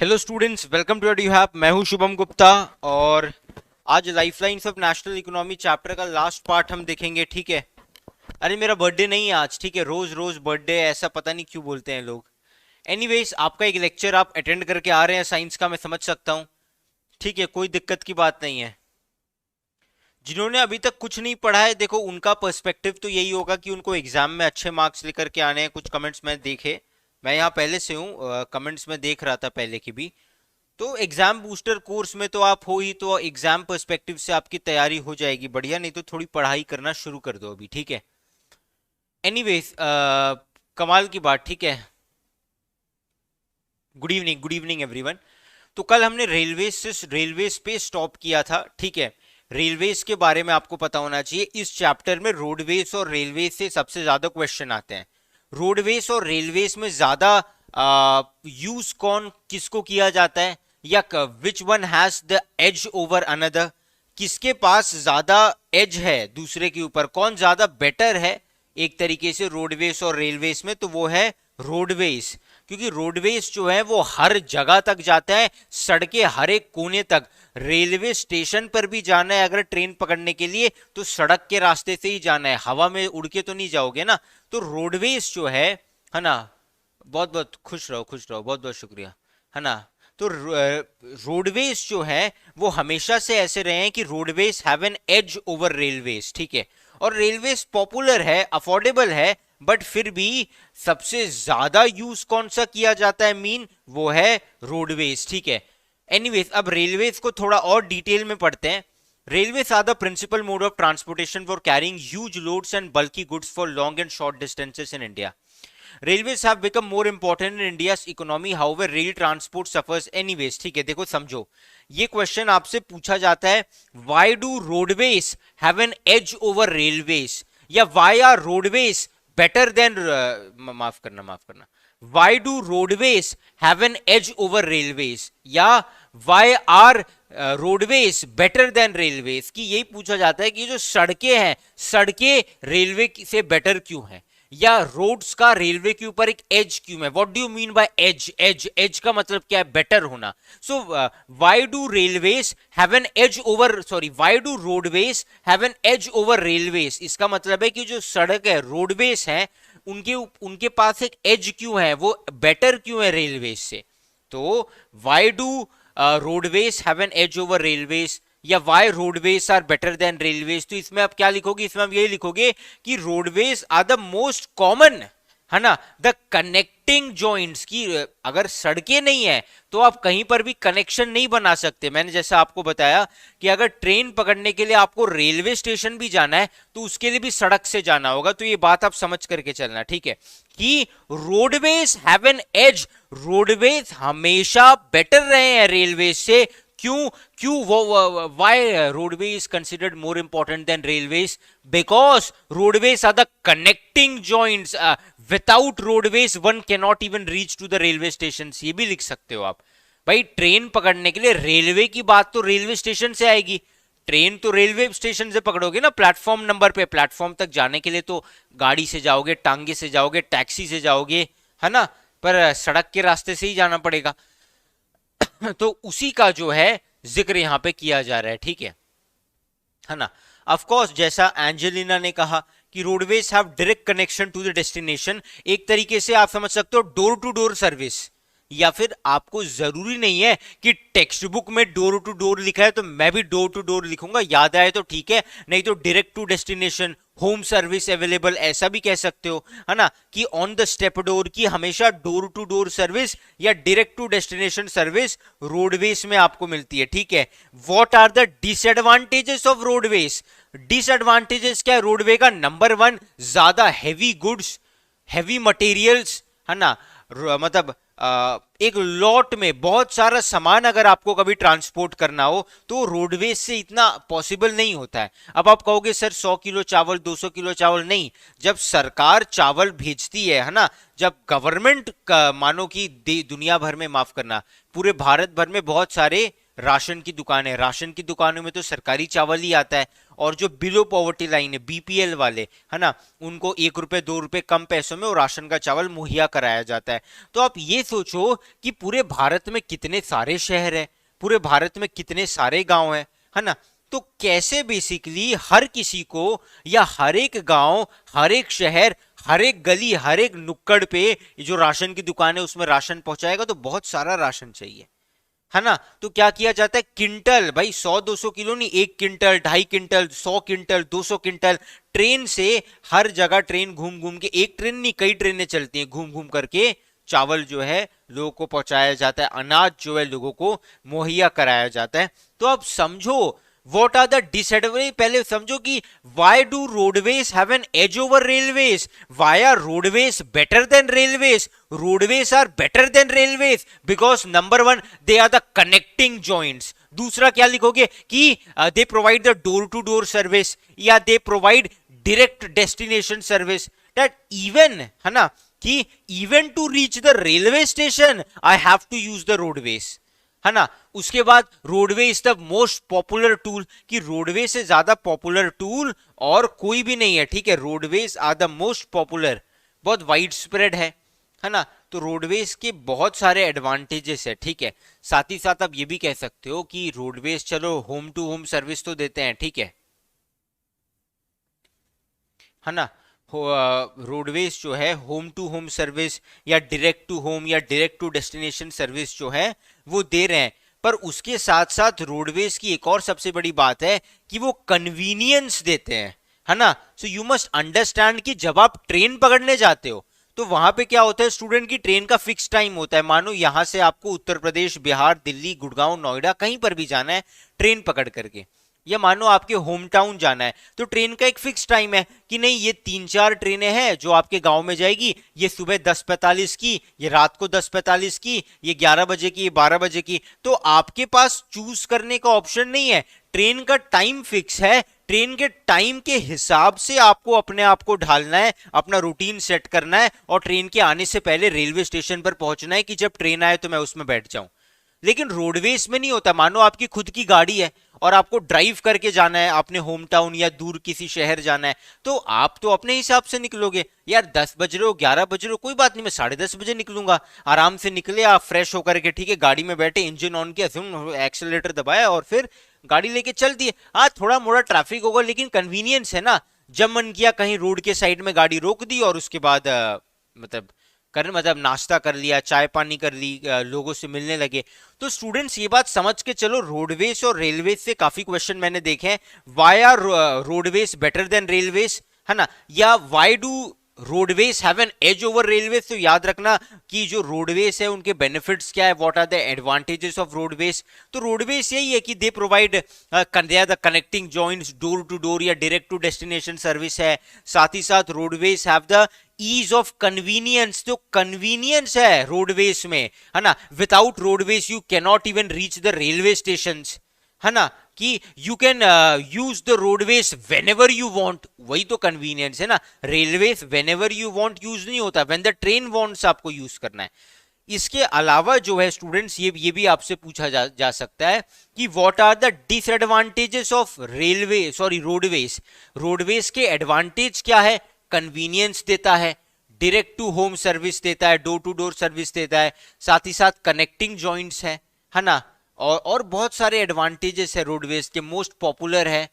Hello students, welcome to you have. मैं हूं शुभम गुप्ता और आज lifelines of national economy chapter का लास्ट पार्ट हम देखेंगे। ठीक है। अरे मेरा बर्थडे नहीं है आज, ठीक है। रोज रोज बर्थडे ऐसा पता नहीं क्यों बोलते हैं लोग। एनीवेज, आपका एक लेक्चर आप अटेंड करके आ रहे हैं साइंस का, मैं समझ सकता हूं। ठीक है, कोई दिक्कत की बात नहीं है। जिन्होंने अभी तक कुछ नहीं पढ़ा है, देखो उनका पर्सपेक्टिव तो यही होगा कि उनको एग्जाम में अच्छे मार्क्स लेकर के आने हैं। कुछ कमेंट्स मैं देखे, मैं यहाँ पहले से हूँ, कमेंट्स में देख रहा था पहले की भी। तो एग्जाम बूस्टर कोर्स में तो आप हो ही, तो एग्जाम पर्सपेक्टिव से आपकी तैयारी हो जाएगी बढ़िया। नहीं तो थोड़ी पढ़ाई करना शुरू कर दो अभी, ठीक है। एनीवेज, कमाल की बात, ठीक है। Good evening everyone. तो कल हमने रेलवेज पे स्टॉप किया था, ठीक है। रेलवेज के बारे में आपको पता होना चाहिए। इस चैप्टर में रोडवेज और रेलवेज से सबसे ज्यादा क्वेश्चन आते हैं। रोडवेज और रेलवेज में ज्यादा यूज कौन किसको किया जाता है, या which one has the edge over another, किसके पास ज्यादा एज है दूसरे के ऊपर, कौन ज्यादा बेटर है एक तरीके से रोडवेज और रेलवेज में, तो वो है रोडवेज। क्योंकि रोडवेज जो है वो हर जगह तक जाता है, सड़कें हर एक कोने तक। रेलवे स्टेशन पर भी जाना है अगर ट्रेन पकड़ने के लिए, तो सड़क के रास्ते से ही जाना है, हवा में उड़ के तो नहीं जाओगे ना। तो रोडवेज जो है ना। बहुत बहुत खुश रहो, खुश रहो, बहुत बहुत शुक्रिया, है ना। तो रोडवेज जो है वो हमेशा से ऐसे रहे हैं कि roadways have an edge over railways, ठीक है। और रेलवेज पॉपुलर है, अफोर्डेबल है, बट फिर भी सबसे ज्यादा यूज कौन सा किया जाता है, वो है रोडवेज, ठीक है। एनीवेज, अब रेलवेज को थोड़ा और डिटेल में पढ़ते हैं। Railways are the principal mode of transportation for carrying huge loads and bulky goods for long and short distances in India. Railways have become more important in India's economy, however rail transport suffers anyways. ठीक है, देखो समझो, ये question आपसे पूछा जाता है, why do roadways have an edge over railways, या why are roadways better than माफ करना, why do roadways have an edge over railways, या why are roadways better than railways, की यही पूछा जाता है कि जो सड़कें हैं, सड़कें रेलवे से बेटर क्यों हैं, या रोड्स का रेलवे के ऊपर एक एज क्यों है। What do you mean by edge? Edge का मतलब क्या है? बेटर होना। So why do railways have an edge over, sorry, why do roadways have an edge over railways, इसका मतलब है कि जो सड़क है, रोडवेज है, उनके पास एक एज क्यों है, वो बेटर क्यों है रेलवेज से। तो why do roadways have an edge over railways, या why roadways are better than railways, तो इसमें आप क्या लिखोगे? इसमें आप यही लिखोगे कि roadways are the most common, है ना, द कनेक्टिंग जॉइंट्स, की अगर सड़कें नहीं है तो आप कहीं पर भी कनेक्शन नहीं बना सकते। मैंने जैसा आपको बताया कि अगर ट्रेन पकड़ने के लिए आपको रेलवे स्टेशन भी जाना है तो उसके लिए भी सड़क से जाना होगा। तो ये बात आप समझ करके चलना, ठीक है, कि roadways have an edge, roadways हमेशा बेटर रहे हैं रेलवे से। क्यों? Why roadway is considered more important than railways? Because roadways are the connecting joints, without roadways one can not even reach to the railway station. ये भी लिख सकते हो आप। भाई ट्रेन पकड़ने के लिए रेलवे की बात तो रेलवे स्टेशन से आएगी, ट्रेन तो रेलवे स्टेशन से पकड़ोगे ना, प्लेटफॉर्म नंबर पे। प्लेटफॉर्म तक जाने के लिए तो गाड़ी से जाओगे, टांगे से जाओगे, टैक्सी से जाओगे, है ना, पर सड़क के रास्ते से ही जाना पड़ेगा। तो उसी का जो है जिक्र यहां पे किया जा रहा है, ठीक है ना। ऑफ कोर्स, जैसा एंजेलिना ने कहा कि roadways have direct connection to the destination, एक तरीके से आप समझ सकते हो डोर टू डोर सर्विस। या फिर आपको जरूरी नहीं है कि टेक्स्ट बुक में डोर टू डोर लिखा है तो मैं भी डोर टू डोर लिखूंगा, याद आए तो ठीक है, नहीं तो direct to destination, home service available, ऐसा भी कह सकते हो, है ना, कि ऑन द स्टेप डोर, की हमेशा डोर टू डोर सर्विस या direct to destination service roadways में आपको मिलती है, ठीक है। What are the disadvantages of roadways? Disadvantages क्या है रोडवे का? नंबर वन, ज्यादा हैवी गुड्स, हैवी मटेरियल्स, है ना, मतलब एक लॉट में बहुत सारा सामान अगर आपको कभी ट्रांसपोर्ट करना हो तो रोडवेज से इतना पॉसिबल नहीं होता है। अब आप कहोगे सर 100 किलो चावल, 200 किलो चावल, नहीं, जब सरकार चावल भेजती है ना, जब गवर्नमेंट का, मानो कि दुनिया भर में, माफ करना, पूरे भारत भर में बहुत सारे राशन की दुकानें, राशन की दुकानों में तो सरकारी चावल ही आता है, और जो बिलो पॉवर्टी लाइन है बीपीएल वाले, है ना, उनको 1 रुपए 2 रुपए कम पैसों में वो राशन का चावल मुहैया कराया जाता है। तो आप ये सोचो कि पूरे भारत में कितने सारे शहर है, पूरे भारत में कितने सारे गांव है ना, तो कैसे बेसिकली हर किसी को या हर एक गांव, हर एक शहर, हर एक गली, हर एक नुक्कड़ पे जो राशन की दुकान है उसमें राशन पहुंचाएगा? तो बहुत सारा राशन चाहिए, है ना। तो क्या किया जाता है, क्विंटल, भाई 100-200 किलो नहीं, 1 quintal, 2.5 quintal, 100 quintal, 200 quintal, train से हर जगह ट्रेन घूम घूम के, एक ट्रेन नहीं कई ट्रेनें चलती हैं, घूम घूम करके चावल जो है लोगों को पहुंचाया जाता है, अनाज जो है लोगों को मुहैया कराया जाता है। तो आप समझो What are the disadvantages? पहले समझो कि why do roadways have an edge over railways? Why are roadways better than railways? Roadways are better than railways because number one, they are the connecting joints. दूसरा क्या लिखोगे कि they provide the door to door service या they provide direct destination service. That even, है ना, कि even to reach the railway station I have to use the roadways, है ना। उसके बाद roadway is the most popular tool, कि roadway से ज्यादा पॉपुलर टूल और कोई भी नहीं है, ठीक है। Roadways are the most popular, बहुत वाइड स्प्रेड है ना। तो रोडवेज के बहुत सारे एडवांटेजेस है, ठीक है। साथ ही साथ आप ये भी कह सकते हो कि रोडवेज चलो होम टू होम सर्विस तो देते हैं, ठीक है ना। रोडवेज जो है होम टू होम सर्विस या डायरेक्ट टू होम या डायरेक्ट टू डेस्टिनेशन सर्विस जो है वो दे रहे हैं, पर उसके साथ साथ रोडवेज की एक और सबसे बड़ी बात है कि वो कन्वीनियंस देते हैं, है ना। सो यू मस्ट अंडरस्टैंड कि जब आप ट्रेन पकड़ने जाते हो तो वहां पे क्या होता है, स्टूडेंट की ट्रेन का फिक्स टाइम होता है। मानो यहां से आपको उत्तर प्रदेश, बिहार, दिल्ली, गुड़गांव, नोएडा कहीं पर भी जाना है ट्रेन पकड़ करके, या मानो आपके होम टाउन जाना है, तो ट्रेन का एक फिक्स टाइम है कि नहीं ये 3-4 ट्रेनें हैं जो आपके गांव में जाएगी, ये सुबह 10:45 की, ये रात को 10:45 की, ये 11 बजे की, ये 12 बजे की। तो आपके पास चूज करने का ऑप्शन नहीं है, ट्रेन का टाइम फिक्स है, ट्रेन के टाइम के हिसाब से आपको अपने आप को ढालना है, अपना रूटीन सेट करना है और ट्रेन के आने से पहले रेलवे स्टेशन पर पहुंचना है कि जब ट्रेन आए तो मैं उसमें बैठ जाऊं। लेकिन रोडवेज में नहीं होता। मानो आपकी खुद की गाड़ी है और आपको ड्राइव करके जाना है अपने होम टाउन या दूर किसी शहर जाना है, तो आप तो अपने हिसाब से निकलोगे, यार 10 बज रहे हो, 11 बज रहे हो, कोई बात नहीं, मैं 10:30 बजे निकलूंगा। आराम से निकले आप, फ्रेश होकर के, ठीक है, गाड़ी में बैठे, इंजन ऑन किया, एक्सेलरेटर दबाया और फिर गाड़ी लेके चल दिए। हाँ थोड़ा मोड़ा ट्रैफिक होगा लेकिन कन्वीनियंस है ना। जब मन किया कहीं रोड के साइड में गाड़ी रोक दी और उसके बाद मतलब नाश्ता कर लिया, चाय पानी कर ली, लोगों से मिलने लगे। तो स्टूडेंट्स ये बात समझ के चलो, रोडवेज और रेलवेज से काफी क्वेश्चन मैंने देखे हैं। Why are roadways better than railways, है ना, या why do roadways have an edge over railways. तो याद रखना कि जो रोडवेज है उनके बेनिफिट्स क्या है, what are the advantages of roadways. तो रोडवेज यही है कि they provide the connecting joints, door to door या डायरेक्ट टू डेस्टिनेशन सर्विस है। साथ ही साथ roadways have the ease of convenience, तो कन्वीनियंस है रोडवेज में, है ना। Without roadways you can not even reach the railway station, है ना, कि you can use the roadways whenever you want, वही तो कन्वीनियंस है ना। Railways when ever you want use नहीं होता, वेन द ट्रेन वॉन्ट्स आपको यूज करना है। इसके अलावा जो है स्टूडेंट्स ये भी आपसे पूछा जा सकता है कि what are the disadvantages of roadways. Roadways के एडवांटेज क्या है, कन्वीनियंस देता है, डायरेक्ट टू होम सर्विस देता है, डोर टू डोर सर्विस देता है, साथ ही साथ कनेक्टिंग जॉइंट्स है ना, और बहुत सारे एडवांटेजेस है रोडवेज के, मोस्ट पॉपुलर है,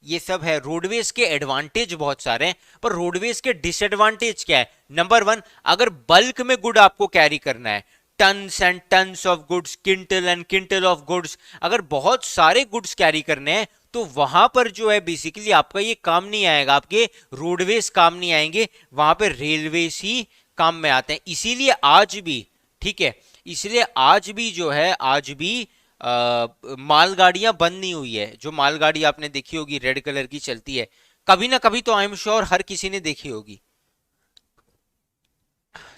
ये सब है। रोडवेज के एडवांटेज बहुत सारे हैं, पर रोडवेज के डिसएडवांटेज क्या है। नंबर 1, अगर बल्क में गुड आपको कैरी करना है, tons and tons of goods, quintal and quintal of goods, अगर बहुत सारे गुड्स कैरी करने हैं तो वहां पर जो है बेसिकली आपका ये काम नहीं आएगा, आपके रोडवेज काम नहीं आएंगे, वहां पे रेलवेज ही काम में आते हैं। इसीलिए आज भी, ठीक है, इसलिए आज भी जो है, आज भी मालगाड़ियां बंद नहीं हुई है। जो मालगाड़ी आपने देखी होगी रेड कलर की चलती है, कभी ना कभी तो आई एम श्योर हर किसी ने देखी होगी,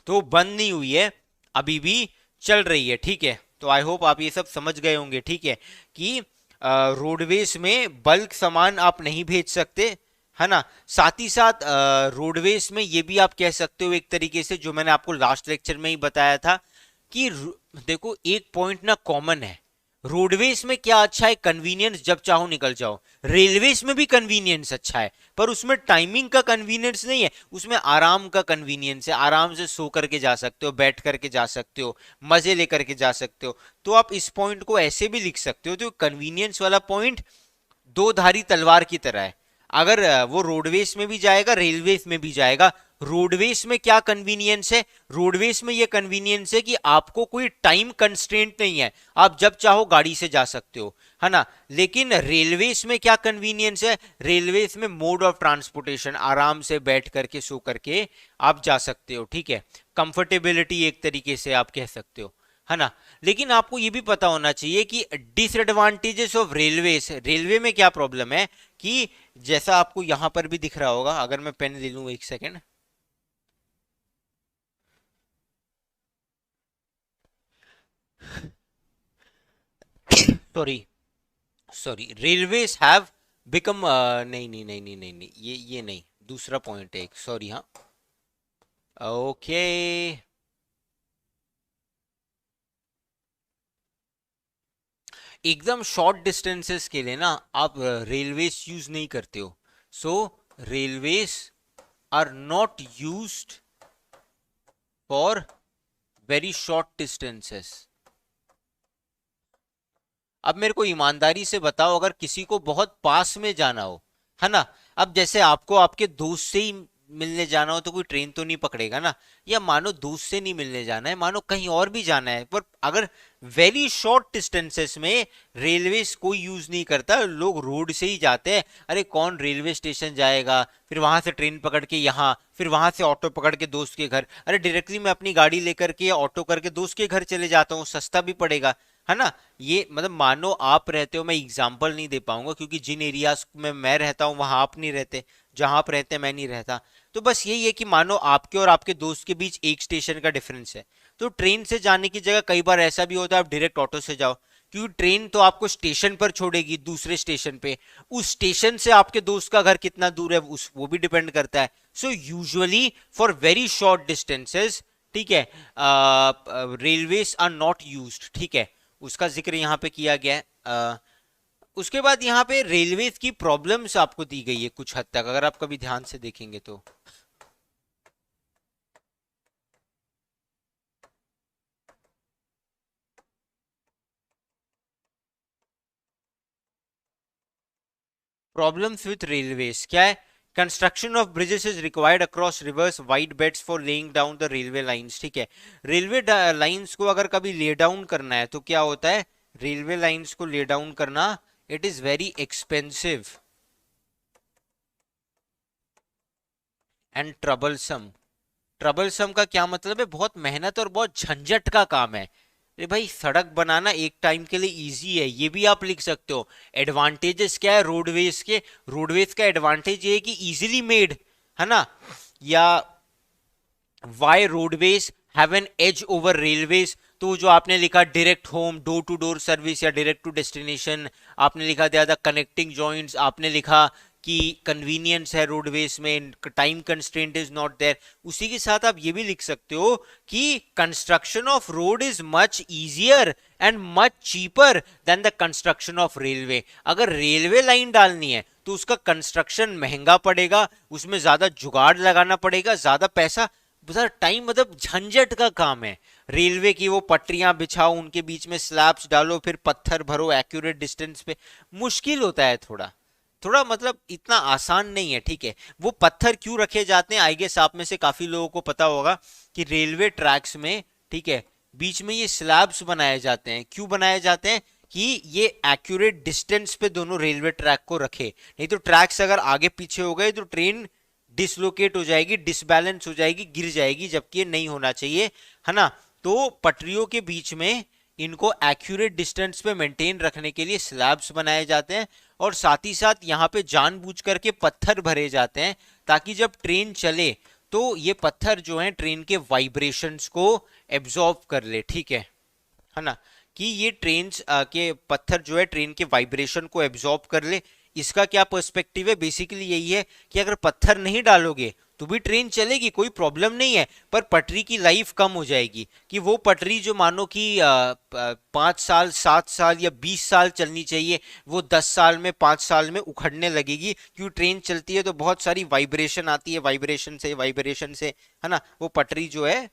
तो बंद नहीं हुई है, अभी भी चल रही है, ठीक है। तो आई होप आप ये सब समझ गए होंगे, ठीक है, कि रोडवेज में बल्क सामान आप नहीं भेज सकते, है ना। साथ ही साथ रोडवेज में ये भी आप कह सकते हो एक तरीके से, जो मैंने आपको लास्ट लेक्चर में ही बताया था कि देखो एक पॉइंट ना कॉमन है, रोडवेज में क्या अच्छा है, कन्वीनियंस, जब चाहो निकल जाओ। रेलवेज में भी कन्वीनियंस अच्छा है, पर उसमें टाइमिंग का कन्वीनियंस नहीं है, उसमें आराम का कन्वीनियंस है। आराम से सो करके जा सकते हो, बैठ करके जा सकते हो, मजे लेकर के जा सकते हो। तो आप इस पॉइंट को ऐसे भी लिख सकते हो, तो कन्वीनियंस वाला पॉइंट दो धारी तलवार की तरह है। अगर वो रोडवेज में भी जाएगा, रेलवेज में भी जाएगा। रोडवेज में क्या कन्वीनियंस है, रोडवेज में ये कन्वीनियंस है कि आपको कोई टाइम कंस्ट्रेंट नहीं है, आप जब चाहो गाड़ी से जा सकते हो, है ना। लेकिन रेलवेज में क्या कन्वीनियंस है, रेलवेज में मोड ऑफ ट्रांसपोर्टेशन, आराम से बैठ करके सो करके आप जा सकते हो, ठीक है। कंफर्टेबिलिटी एक तरीके से आप कह सकते हो, है ना। लेकिन आपको ये भी पता होना चाहिए कि डिसएडवांटेजेस ऑफ रेलवेज, रेलवे में क्या प्रॉब्लम है कि जैसा आपको यहां पर भी दिख रहा होगा, अगर मैं पेन ले लूं एक second. Sorry, sorry, railways have become, नहीं नहीं नहीं नहीं नहीं नहीं, ये नहीं, दूसरा पॉइंट है एक, सॉरी, हाँ, ओके। एकदम शॉर्ट डिस्टेंसेस के लिए ना आप रेलवेज यूज नहीं करते हो, so railways are not used for very short distances. अब मेरे को ईमानदारी से बताओ, अगर किसी को बहुत पास में जाना हो, है ना, अब जैसे आपको आपके दोस्त से ही मिलने जाना हो, तो कोई ट्रेन तो नहीं पकड़ेगा ना। या मानो दोस्त से नहीं मिलने जाना है, मानो कहीं और भी जाना है, पर अगर वेरी शॉर्ट डिस्टेंसेस में रेलवेज कोई यूज नहीं करता, लोग रोड से ही जाते हैं। अरे कौन रेलवे स्टेशन जाएगा, फिर वहां से ट्रेन पकड़ के यहाँ, फिर वहां से ऑटो पकड़ के दोस्त के घर। अरे डायरेक्टली मैं अपनी गाड़ी लेकर के ऑटो करके दोस्त के घर चले जाता हूँ, सस्ता भी पड़ेगा, है ना। ये मतलब मानो आप रहते हो, मैं एग्जांपल नहीं दे पाऊंगा क्योंकि जिन एरियाज में मैं रहता हूँ वहां आप नहीं रहते, जहां आप रहते हैं मैं नहीं रहता। तो बस यही है कि मानो आपके और आपके दोस्त के बीच एक स्टेशन का डिफरेंस है, तो ट्रेन से जाने की जगह कई बार ऐसा भी होता है आप डायरेक्ट ऑटो से जाओ, क्योंकि ट्रेन तो आपको स्टेशन पर छोड़ेगी, दूसरे स्टेशन पे। उस स्टेशन से आपके दोस्त का घर कितना दूर है उस वो भी डिपेंड करता है। So usually for very short distances, ठीक है, रेलवेज आर नॉट यूज्ड, ठीक है। उसका जिक्र यहाँ पे किया गया है। उसके बाद यहाँ पे रेलवेज की प्रॉब्लम्स आपको दी गई है कुछ हद तक, अगर आप कभी ध्यान से देखेंगे तो। प्रॉब्लम्स विथ रेलवेज क्या है, construction of bridges is required across reverse wide beds for laying down the railway lines, ठीक है। रेलवे लाइंस को अगर कभी ले डाउन करना है तो क्या होता है, रेलवे लाइंस को ले डाउन करना, it is very expensive and troublesome. Troublesome का क्या मतलब है, बहुत मेहनत और बहुत झंझट का काम है। अरे भाई सड़क बनाना एक टाइम के लिए इजी है, ये भी आप लिख सकते हो। एडवांटेजेस क्या है रोडवेज के, रोडवेज का एडवांटेज ये है कि इजीली मेड, है ना। या why roadways have an edge over railways, तो जो आपने लिखा direct home, door to door service या डायरेक्ट टू डेस्टिनेशन, आपने लिखा दिया था कनेक्टिंग जॉइंट्स, आपने लिखा कि कन्वीनियंस है रोडवेज में, time constraint is not there. उसी के साथ आप ये भी लिख सकते हो कि construction of road is much easier and much cheaper than the construction of railway. अगर रेलवे लाइन डालनी है तो उसका कंस्ट्रक्शन महंगा पड़ेगा, उसमें ज्यादा जुगाड़ लगाना पड़ेगा, ज्यादा पैसा, टाइम, मतलब झंझट का काम है। रेलवे की वो पटरियां बिछाओ, उनके बीच में स्लैब्स डालो, फिर पत्थर भरो एक्यूरेट डिस्टेंस पे, मुश्किल होता है थोड़ा थोड़ा, मतलब इतना आसान नहीं है, ठीक है। वो पत्थर क्यों रखे जाते हैं, आई गेस आप में से काफी लोगों को पता होगा कि रेलवे ट्रैक्स में, ठीक है, बीच में ये स्लैब्स बनाए जाते हैं। क्यों बनाए जाते हैं, कि ये एक्यूरेट डिस्टेंस पे दोनों रेलवे ट्रैक को रखे, नहीं तो ट्रैक्स अगर आगे पीछे हो गए तो ट्रेन डिसलोकेट हो जाएगी, डिसबैलेंस हो जाएगी, गिर जाएगी, जबकि ये नहीं होना चाहिए, है ना। तो पटरियों के बीच में इनको एक्यूरेट डिस्टेंस पे मेंटेन रखने के लिए स्लैब्स बनाए जाते हैं, और साथ ही साथ यहाँ पे जानबूझ करके पत्थर भरे जाते हैं, ताकि जब ट्रेन चले तो ये पत्थर जो है ट्रेन के वाइब्रेशंस को एब्जॉर्ब कर ले, ठीक है ना। कि ये ट्रेन के पत्थर जो है ट्रेन के वाइब्रेशन को एब्जॉर्ब कर ले। इसका क्या पर्सपेक्टिव है, बेसिकली यही है कि अगर पत्थर नहीं डालोगे तो भी ट्रेन चलेगी, कोई प्रॉब्लम नहीं है, पर पटरी की लाइफ कम हो जाएगी। कि वो पटरी जो मानो कि 5 साल 7 साल या 20 साल चलनी चाहिए, वो 10 साल में 5 साल में उखड़ने लगेगी। क्यों, ट्रेन चलती है तो बहुत सारी वाइब्रेशन आती है, वाइब्रेशन से है ना, वो पटरी जो है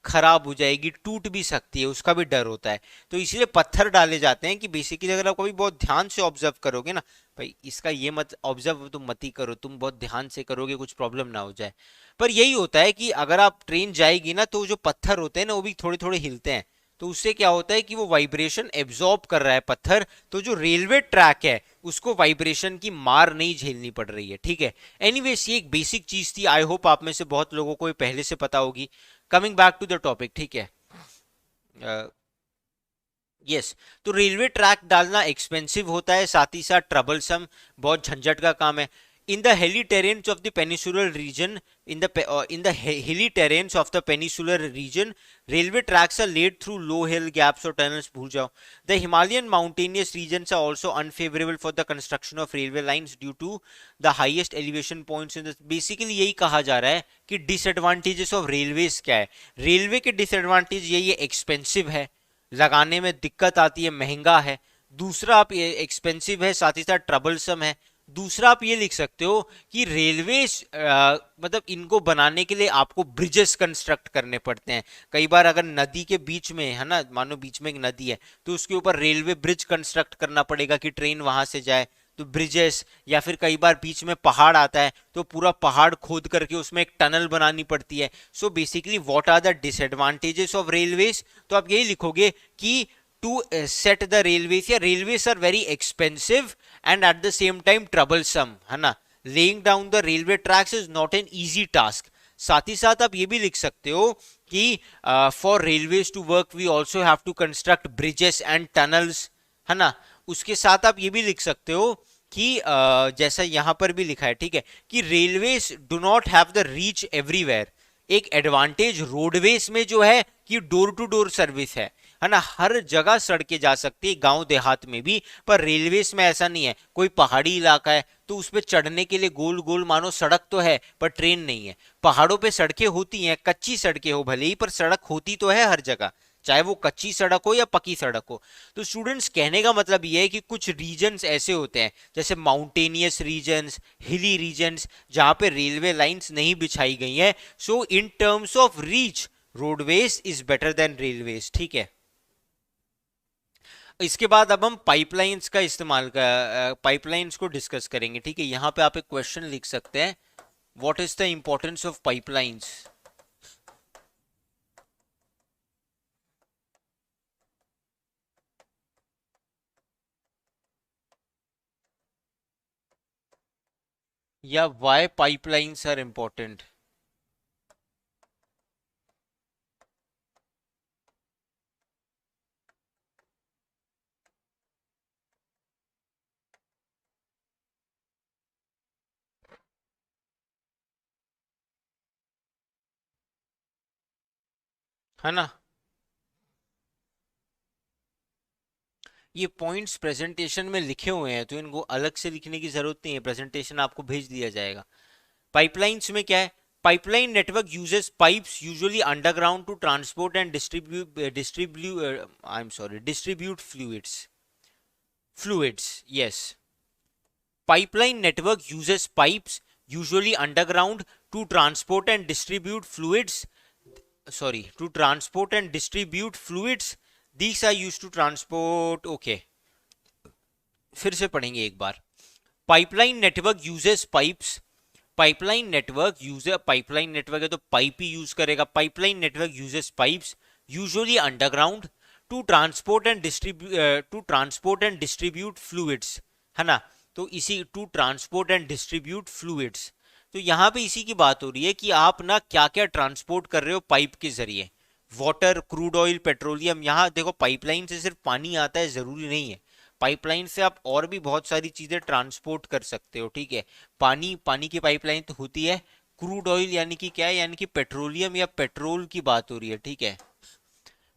खराब हो जाएगी, टूट भी सकती है, उसका भी डर होता है। तो इसलिए पत्थर डाले जाते हैं कि बेसिकली अगर आप कभी बहुत ध्यान से ऑब्जर्व करोगे ना, भाई इसका ये मत ऑब्जर्व तुम मत ही करो, तुम बहुत ध्यान से करोगे कुछ प्रॉब्लम ना हो जाए। पर यही होता है कि अगर आप ट्रेन जाएगी ना, तो जो पत्थर होते हैं ना वो भी थोड़े थोड़े हिलते हैं, तो उससे क्या होता है कि वो वाइब्रेशन एब्जॉर्ब कर रहा है पत्थर, तो जो रेलवे ट्रैक है उसको वाइब्रेशन की मार नहीं झेलनी पड़ रही है। ठीक है, एनीवेज ये एक बेसिक चीज थी, आई होप आप में से बहुत लोगों को ये पहले से पता होगी। Coming back to the topic, ठीक है। यस, तो रेलवे ट्रैक डालना एक्सपेंसिव होता है, साथ ही साथ ट्रबलसम, बहुत झंझट का काम है। In the hilly terrains of the peninsular region, in the hilly terrains of the peninsular region, railway tracks are laid through low hill gaps or tunnels. भूल जाओ। The Himalayan mountainous regions are also unfavorable for the construction of railway lines due to the highest elevation points in the, basically यही कहा जा रहा है कि disadvantages of railways क्या है। रेलवे के disadvantage यही है, एक्सपेंसिव है, लगाने में दिक्कत आती है, महंगा है। दूसरा आप ये एक्सपेंसिव है, साथ ही साथ ट्रबलसम है। दूसरा आप ये लिख सकते हो कि रेलवे मतलब इनको बनाने के लिए आपको ब्रिजेस कंस्ट्रक्ट करने पड़ते हैं। कई बार अगर नदी के बीच में है ना, मानो बीच में एक नदी है, तो उसके ऊपर रेलवे ब्रिज कंस्ट्रक्ट करना पड़ेगा कि ट्रेन वहां से जाए, तो ब्रिजेस। या फिर कई बार बीच में पहाड़ आता है तो पूरा पहाड़ खोद करके उसमें एक टनल बनानी पड़ती है। So basically what are the disadvantages of railways, तो आप यही लिखोगे कि to set the railways, या railways are very expensive and at the same time troublesome, है ना। laying down the railway tracks is not an easy task। साथ ही साथ आप ये भी लिख सकते हो कि for railways to work we also have to construct bridges and tunnels, है ना। उसके साथ आप ये भी लिख सकते हो कि जैसा यहां पर भी लिखा है, ठीक है, कि railways do not have the reach everywhere. एक एडवांटेज रोडवेज में जो है कि डोर टू डोर सर्विस है ना, हर जगह सड़कें जा सकती है, गांव देहात में भी। पर रेलवेज में ऐसा नहीं है, कोई पहाड़ी इलाका है तो उस पर चढ़ने के लिए गोल गोल मानो सड़क तो है पर ट्रेन नहीं है। पहाड़ों पे सड़कें होती हैं, कच्ची सड़कें हो भले ही, पर सड़क होती तो है हर जगह, चाहे वो कच्ची सड़क हो या पक्की सड़क हो। तो स्टूडेंट्स कहने का मतलब ये है कि कुछ रीजन्स ऐसे होते हैं, जैसे माउंटेनियस रीजन्स, हिली रीजन्स, जहां पे रेलवे लाइंस नहीं बिछाई गई हैं। So in terms of reach roadways is better than railways. ठीक है, इसके बाद अब हम पाइपलाइंस का इस्तेमाल कर पाइपलाइंस को डिस्कस करेंगे। ठीक है, यहां पे आप एक क्वेश्चन लिख सकते हैं, what is the importance of pipelines. या व्हाई पाइपलाइंस आर इंपॉर्टेंट। है ना, ये पॉइंट्स प्रेजेंटेशन में लिखे हुए हैं तो इनको अलग से लिखने की जरूरत नहीं है, प्रेजेंटेशन आपको भेज दिया जाएगा। पाइपलाइंस में क्या है, pipeline network uses pipes usually underground to transport and distribute fluids. Yes, pipeline network uses pipes usually underground to transport and distribute fluids, to transport and distribute fluids. These are used to transport, okay, फिर से पढ़ेंगे एक बार। Pipeline network uses pipes, pipeline network है तो pipe ही use करेगा। Pipeline network uses pipes usually underground to transport and distribute fluids, है ना। तो इसी to transport and distribute fluids, तो यहाँ पे इसी की बात हो रही है कि आप ना क्या क्या ट्रांसपोर्ट कर रहे हो पाइप के जरिए। Water, crude oil, petroleum. यहाँ देखो पाइपलाइन से सिर्फ पानी आता है जरूरी नहीं है, पाइपलाइन से आप और भी बहुत सारी चीजें ट्रांसपोर्ट कर सकते हो। ठीक है, पानी की पाइपलाइन तो होती है। क्रूड ऑयल यानी कि क्या है, यानी कि पेट्रोलियम या पेट्रोल की बात हो रही है। ठीक है,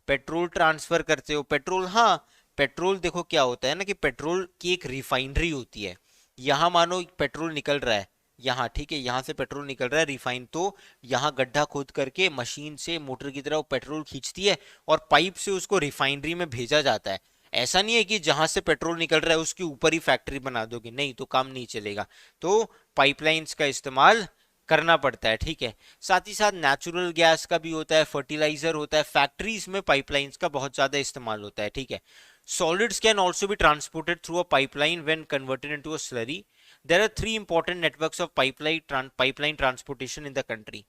पेट्रोल ट्रांसफर करते हो, पेट्रोल, हाँ पेट्रोल देखो क्या होता है ना कि पेट्रोल की एक रिफाइनरी होती है। यहाँ मानो पेट्रोल निकल रहा है, यहाँ, ठीक है, यहाँ से पेट्रोल निकल रहा है रिफाइन, तो यहाँ गड्ढा खोद करके मशीन से मोटर की तरह पेट्रोल खींचती है और पाइप से उसको रिफाइनरी में भेजा जाता है। ऐसा नहीं है कि जहां से पेट्रोल निकल रहा है उसके ऊपर ही फैक्ट्री बना दोगे, नहीं तो काम नहीं चलेगा। तो पाइपलाइंस का इस्तेमाल करना पड़ता है, ठीक है। साथ ही साथ नेचुरल गैस का भी होता है, फर्टिलाइजर होता है, फैक्ट्रीज में पाइपलाइंस का बहुत ज्यादा इस्तेमाल होता है, ठीक है। Solids can also be transported through a pipeline when converted into a slurry. There are three important networks of pipeline transportation in the country.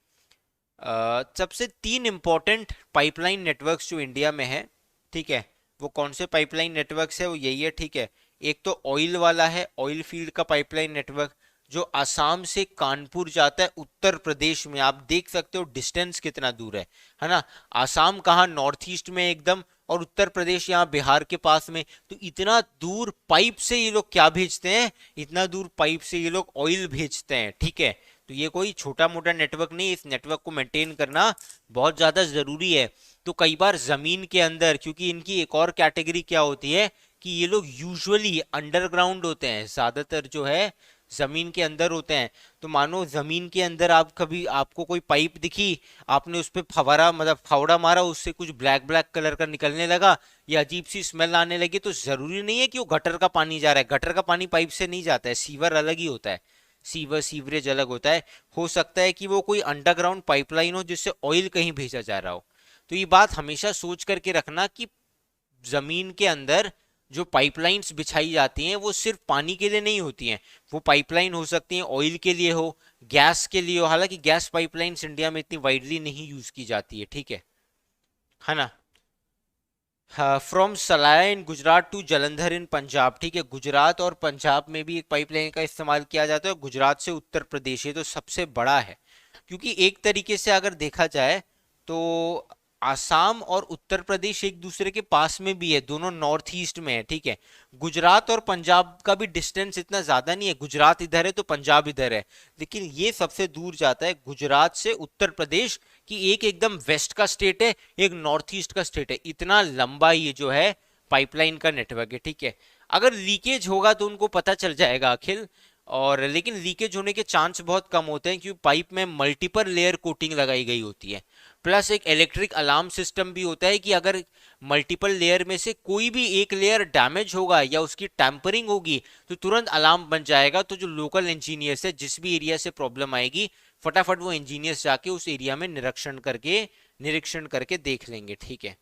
सबसे तीन इंपॉर्टेंट पाइपलाइन नेटवर्क्स जो इंडिया में है, ठीक है, वो कौन से पाइपलाइन नेटवर्क्स है, वो यही है, ठीक है। एक तो ऑयल वाला है, ऑयल फील्ड का पाइपलाइन नेटवर्क जो आसाम से कानपुर जाता है उत्तर प्रदेश में। आप देख सकते हो डिस्टेंस कितना दूर है ना। आसाम कहाँ, नॉर्थ ईस्ट में एकदम, और उत्तर प्रदेश यहाँ बिहार के पास में। तो इतना दूर पाइप से ये लोग क्या भेजते हैं, इतना दूर पाइप से ये लोग ऑयल भेजते हैं, ठीक है। तो ये कोई छोटा मोटा नेटवर्क नहीं, इस नेटवर्क को मेंटेन करना बहुत ज्यादा जरूरी है। तो कई बार जमीन के अंदर, क्योंकि इनकी एक और कैटेगरी क्या होती है कि ये लोग यूजुअली अंडरग्राउंड होते हैं, ज्यादातर जो है जमीन के अंदर होते हैं। तो मानो जमीन के अंदर आप कभी, आपको कोई पाइप दिखी, आपने उस पर फवारा मतलब फावड़ा मारा, उससे कुछ ब्लैक ब्लैक कलर का निकलने लगा या अजीब सी स्मेल आने लगी, तो जरूरी नहीं है कि वो गटर का पानी जा रहा है। गटर का पानी पाइप से नहीं जाता है, सीवर अलग ही होता है, सीवरेज अलग होता है। हो सकता है कि वो कोई अंडरग्राउंड पाइपलाइन हो जिससे ऑयल कहीं भेजा जा रहा हो। तो ये बात हमेशा सोच करके रखना कि जमीन के अंदर जो पाइपलाइंस बिछाई जाती हैं वो सिर्फ पानी के लिए नहीं होती हैं, वो पाइपलाइन हो सकती हैं ऑयल के लिए हो, गैस के लिए हो। हालांकि गैस पाइपलाइंस इंडिया में इतनी वाइडली नहीं यूज की जाती है, ठीक है ना। From Salaya in Gujarat to Jalandhar in Punjab, ठीक है, गुजरात और पंजाब में भी एक पाइपलाइन का इस्तेमाल किया जाता है। गुजरात से उत्तर प्रदेश, ये तो सबसे बड़ा है, क्योंकि एक तरीके से अगर देखा जाए तो आसाम और उत्तर प्रदेश एक दूसरे के पास में भी है, दोनों नॉर्थ ईस्ट में है, ठीक है। गुजरात और पंजाब का भी डिस्टेंस इतना ज्यादा नहीं है, गुजरात इधर है तो पंजाब इधर है, लेकिन ये सबसे दूर जाता है गुजरात से उत्तर प्रदेश, की एक एकदम वेस्ट का स्टेट है, एक नॉर्थ ईस्ट का स्टेट है। इतना लंबा ये जो है पाइपलाइन का नेटवर्क है, ठीक है। अगर लीकेज होगा तो उनको पता चल जाएगा अखिल, और लेकिन लीकेज होने के चांस बहुत कम होते हैं क्योंकि पाइप में मल्टीपल लेयर कोटिंग लगाई गई होती है। प्लस एक इलेक्ट्रिक अलार्म सिस्टम भी होता है कि अगर मल्टीपल लेयर में से कोई भी एक लेयर डैमेज होगा या उसकी टैंपरिंग होगी तो तुरंत अलार्म बन जाएगा। तो जो लोकल इंजीनियर्स है, जिस भी एरिया से प्रॉब्लम आएगी, फटाफट वो इंजीनियर्स जाके उस एरिया में निरीक्षण करके देख लेंगे, ठीक है।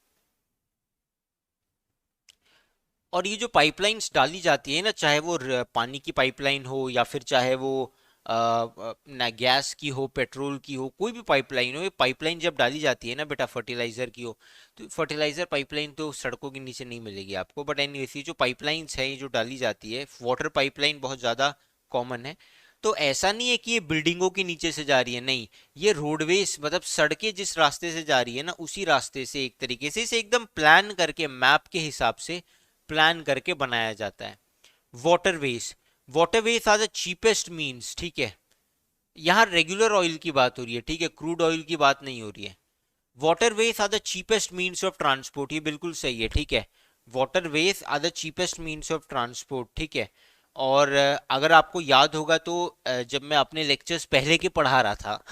और ये जो पाइपलाइंस डाली जाती है ना, चाहे वो पानी की पाइपलाइन हो या फिर चाहे वो ना गैस की हो, पेट्रोल की हो, कोई भी पाइपलाइन हो, ये पाइपलाइन जब डाली जाती है ना बेटा, फर्टिलाइजर की हो, तो फर्टिलाइजर पाइपलाइन तो सड़कों के नीचे नहीं मिलेगी आपको। बट एनीवेज ये जो पाइपलाइंस है, ये जो डाली जाती है, वाटर पाइपलाइन बहुत ज़्यादा कॉमन है। तो ऐसा नहीं है कि ये बिल्डिंगों के नीचे से जा रही है, नहीं, ये रोडवेज मतलब सड़कें जिस रास्ते से जा रही है ना, उसी रास्ते से एक तरीके से इसे एकदम प्लान करके मैप के हिसाब से प्लान करके बनाया जाता है। Waterways, waterways are the cheapest means, ठीक है। यहाँ रेगुलर ऑयल की बात हो रही है, ठीक है, क्रूड ऑयल की बात नहीं हो रही है। Waterways are the cheapest means of transport, ये बिल्कुल सही है, ठीक है। Waterways are the cheapest means of transport, ठीक है। और अगर आपको याद होगा तो जब मैं अपने लेक्चर्स पहले के पढ़ा रहा था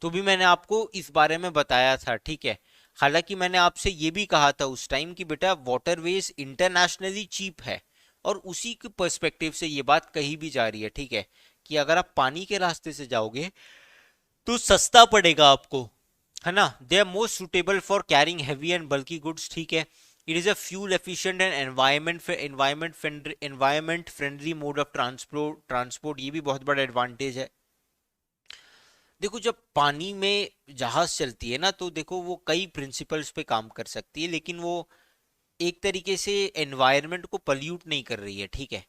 तो भी मैंने आपको इस बारे में बताया था, ठीक है। हालांकि मैंने आपसे ये भी कहा था उस टाइम कि बेटा वाटरवेज इंटरनेशनली चीप है, और उसी के पर्सपेक्टिव से ये बात कही भी जा रही है, ठीक है, कि अगर आप पानी के रास्ते से जाओगे तो सस्ता पड़ेगा आपको, है ना। They are most suitable for carrying heavy and bulky goods, ठीक है। It is a fuel efficient and environment friendly mode of transport, ये भी बहुत बड़ा एडवांटेज है। देखो जब पानी में जहाज चलती है ना, तो देखो वो कई प्रिंसिपल्स पे काम कर सकती है, लेकिन वो एक तरीके से एनवायरनमेंट को पल्यूट नहीं कर रही है, ठीक है।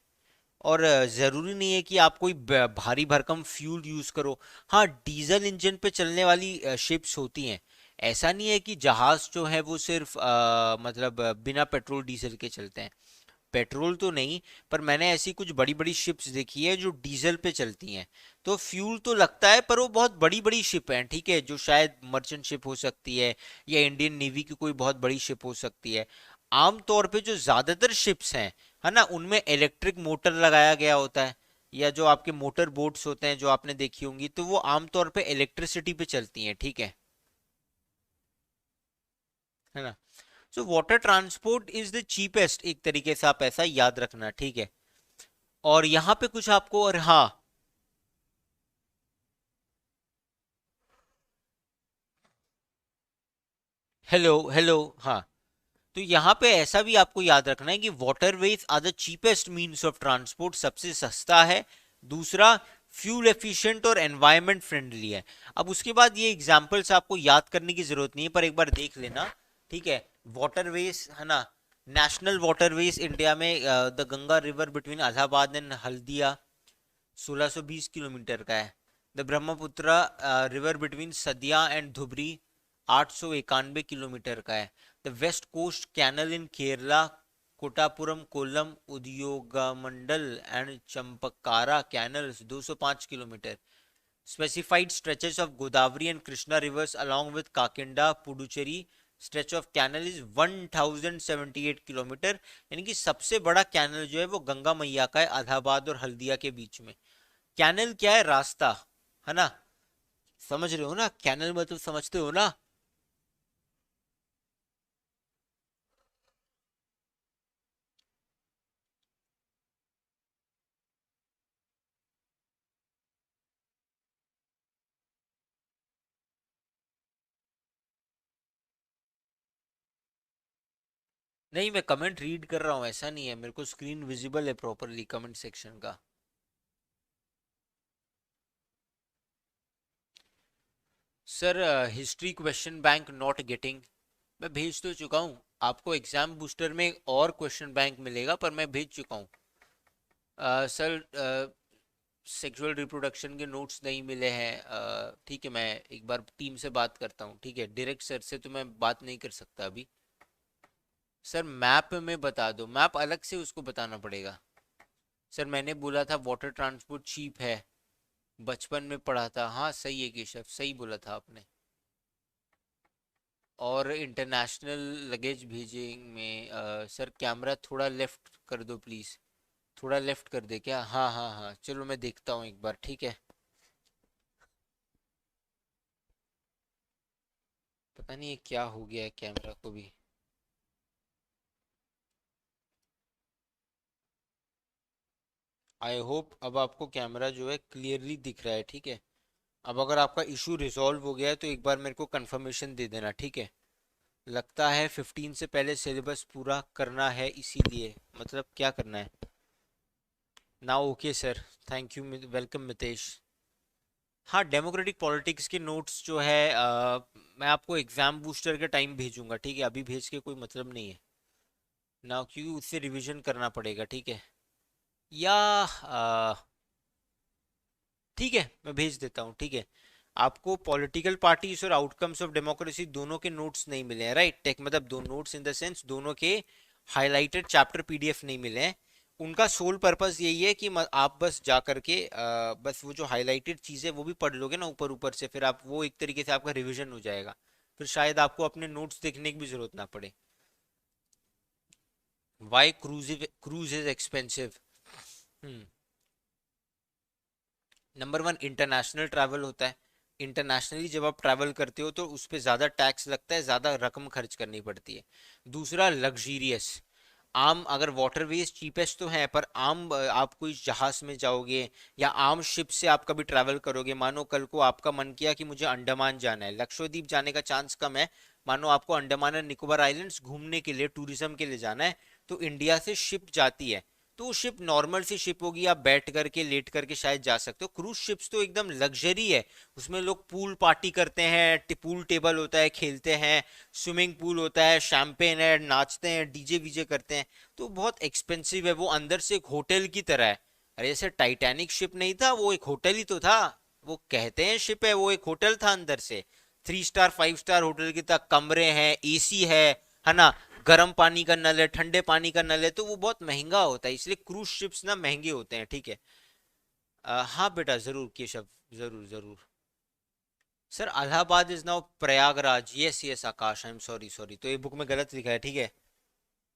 और जरूरी नहीं है कि आप कोई भारी भरकम फ्यूल यूज करो। हाँ, डीजल इंजन पे चलने वाली शिप्स होती हैं। ऐसा नहीं है कि जहाज जो है वो सिर्फ मतलब बिना पेट्रोल डीजल के चलते हैं। पेट्रोल तो नहीं, पर मैंने ऐसी कुछ बड़ी बड़ी शिप्स देखी है जो डीजल पे चलती हैं। तो फ्यूल तो लगता है, पर वो बहुत बड़ी बड़ी शिप हैं, ठीक है, जो शायद मर्चेंट शिप हो सकती है या इंडियन नेवी की कोई बहुत बड़ी शिप हो सकती है। आमतौर पे जो ज्यादातर शिप्स हैं, है ना, उनमें इलेक्ट्रिक मोटर लगाया गया होता है। या जो आपके मोटर बोट्स होते हैं जो आपने देखी होंगी, तो वो आमतौर पे इलेक्ट्रिसिटी पे चलती हैं, ठीक है ना। So water transport is the cheapest, एक तरीके से आप ऐसा याद रखना, ठीक है। और यहाँ पे कुछ आपको, और हाँ, हेलो हेलो, हाँ, तो यहाँ पे ऐसा भी आपको याद रखना है कि waterways are the cheapest means of transport, सबसे सस्ता है। दूसरा, फ्यूल एफिशिएंट और एनवायरमेंट फ्रेंडली है। अब उसके बाद ये एग्जांपल्स आपको याद करने की जरूरत नहीं है, पर एक बार देख लेना, ठीक है। वाटरवेज है ना, नेशनल वाटरवेज इंडिया में the Ganga river between Allahabad and Haldia 1620 kilometre का है। The Brahmaputra river between Sadiya and Dhubri 891 kilometre का है। The west coast canal in Kerala Kottapuram Kollam Udyogamandal and Champakara canals 205 kilometre. Specified stretches of Godavari and Krishna rivers along with Kakinda, Puducherry stretch of canal is 1078 kilometre. यानी कि सबसे बड़ा canal जो है वो गंगा मैया का है, इलाहाबाद और हल्दिया के बीच में। कैनल क्या है? रास्ता, है ना। समझ रहे हो ना, कैनल मतलब समझते हो ना। नहीं, मैं कमेंट रीड कर रहा हूँ, ऐसा नहीं है, मेरे को स्क्रीन विजिबल है प्रॉपरली कमेंट सेक्शन का। Sir, history question bank not getting, मैं भेज तो चुका हूँ आपको। एग्जाम बूस्टर में और क्वेश्चन बैंक मिलेगा, पर मैं भेज चुका हूँ। सर, सेक्सुअल रिप्रोडक्शन के नोट्स नहीं मिले हैं। ठीक है, मैं एक बार टीम से बात करता हूँ, ठीक है। डायरेक्ट सर से तो मैं बात नहीं कर सकता अभी। सर, मैप में बता दो, मैप अलग से उसको बताना पड़ेगा। सर, मैंने बोला था वाटर ट्रांसपोर्ट चीप है, बचपन में पढ़ा था। हाँ सही है केशव, सही बोला था आपने। और इंटरनेशनल लगेज भेजिंग में सर कैमरा थोड़ा लेफ्ट कर दो प्लीज़, थोड़ा लेफ्ट कर दे क्या? हाँ हाँ हाँ, चलो मैं देखता हूँ एक बार, ठीक है। पता नहीं ये क्या हो गया है कैमरा को भी। आई होप अब आपको कैमरा जो है क्लियरली दिख रहा है, ठीक है। अब अगर आपका इशू रिजॉल्व हो गया है तो एक बार मेरे को कंफर्मेशन दे देना, ठीक है। लगता है 15 से पहले सिलेबस पूरा करना है, इसीलिए मतलब क्या करना है now. Okay sir, thank you, welcome Mitesh. हाँ, डेमोक्रेटिक पॉलिटिक्स के नोट्स जो है मैं आपको एग्जाम बूस्टर के टाइम भेजूंगा, ठीक है। अभी भेज के कोई मतलब नहीं है ना, क्योंकि उससे रिवीजन करना पड़ेगा, ठीक है। या ठीक है, मैं भेज देता हूँ, ठीक है। आपको पॉलिटिकल पार्टीज और आउटकम्स ऑफ डेमोक्रेसी दोनों के नोट्स नहीं मिले हैं, राइट। टेक मतलब दो नोट्स इन द सेंस, दोनों के हाईलाइटेड चैप्टर पीडीएफ नहीं मिले हैं। उनका सोल पर्पस यही है कि आप बस जा करके बस वो जो हाईलाइटेड चीज़ है वो भी पढ़ लोगे ना ऊपर ऊपर से, फिर आप वो एक तरीके से आपका रिवीजन हो जाएगा। फिर शायद आपको अपने नोट्स देखने की भी जरूरत ना पड़े। Why cruise is expensive? Number one, international travel होता है। इंटरनेशनली जब आप ट्रैवल करते हो तो उस पर ज़्यादा टैक्स लगता है, ज़्यादा रकम खर्च करनी पड़ती है। दूसरा, लग्जीरियस। आम, अगर वाटरवेज चीपेस्ट तो है, पर आम आप कोई जहाज में जाओगे या आम शिप से आप कभी ट्रैवल करोगे, मानो कल को आपका मन किया कि मुझे अंडमान जाना है, लक्षद्वीप जाने का चांस कम है, मानो आपको अंडमान एंड निकोबार आइलैंड्स घूमने के लिए, टूरिज्म के लिए जाना है, तो इंडिया से शिप जाती है। तो वो शिप नॉर्मल सी शिप होगी, आप बैठ करके लेट करके शायद जा सकते हो। क्रूज शिप्स तो एकदम लग्जरी है, उसमें लोग पूल पार्टी करते हैं, पूल टेबल होता है, खेलते हैं, स्विमिंग पूल होता है, शैंपेन है, नाचते हैं, डीजे वीजे करते हैं। तो बहुत एक्सपेंसिव है, वो अंदर से एक होटल की तरह है। अरे जैसे टाइटैनिक शिप नहीं था, वो एक होटल ही तो था। वो कहते हैं शिप है, वो एक होटल था अंदर से। 3 स्टार 5 स्टार होटल की तरह कमरे हैं, एसी है ना। गर्म पानी का नल है, ठंडे पानी का नल है, तो वो बहुत महंगा होता है, इसलिए क्रूज शिप्स ना महंगे होते हैं, ठीक है। हाँ बेटा, जरूर केशव, जरूर जरूर। Sir, Allahabad is now Prayagraj. Yes yes Akash, I am sorry sorry, तो ये बुक में गलत लिखा है, ठीक है।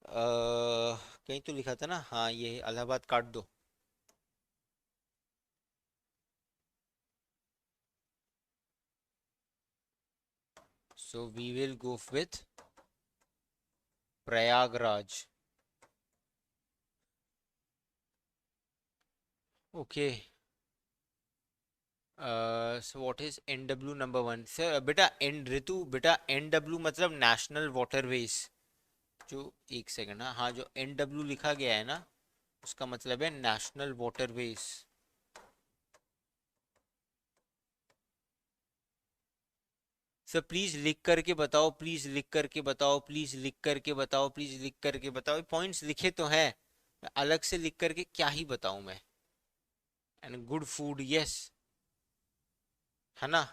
कहीं तो लिखा था ना, हाँ ये इलाहाबाद काट दो। so we will go with Prayagraj. Okay. So what is NW number one? Sir बेटा एन ऋतु बेटा NW मतलब नेशनल वाटरवेज. जो एक सेकंड, हाँ जो NW लिखा गया है ना उसका मतलब है नेशनल वाटरवेज. सर प्लीज लिख करके बताओ, प्लीज लिख करके बताओ, प्लीज लिख करके बताओ, प्लीज लिख करके बताओ. पॉइंट्स लिखे तो हैं, मैं अलग से लिख करके क्या ही बताऊं मैं. एंड गुड फूड, यस, है ना.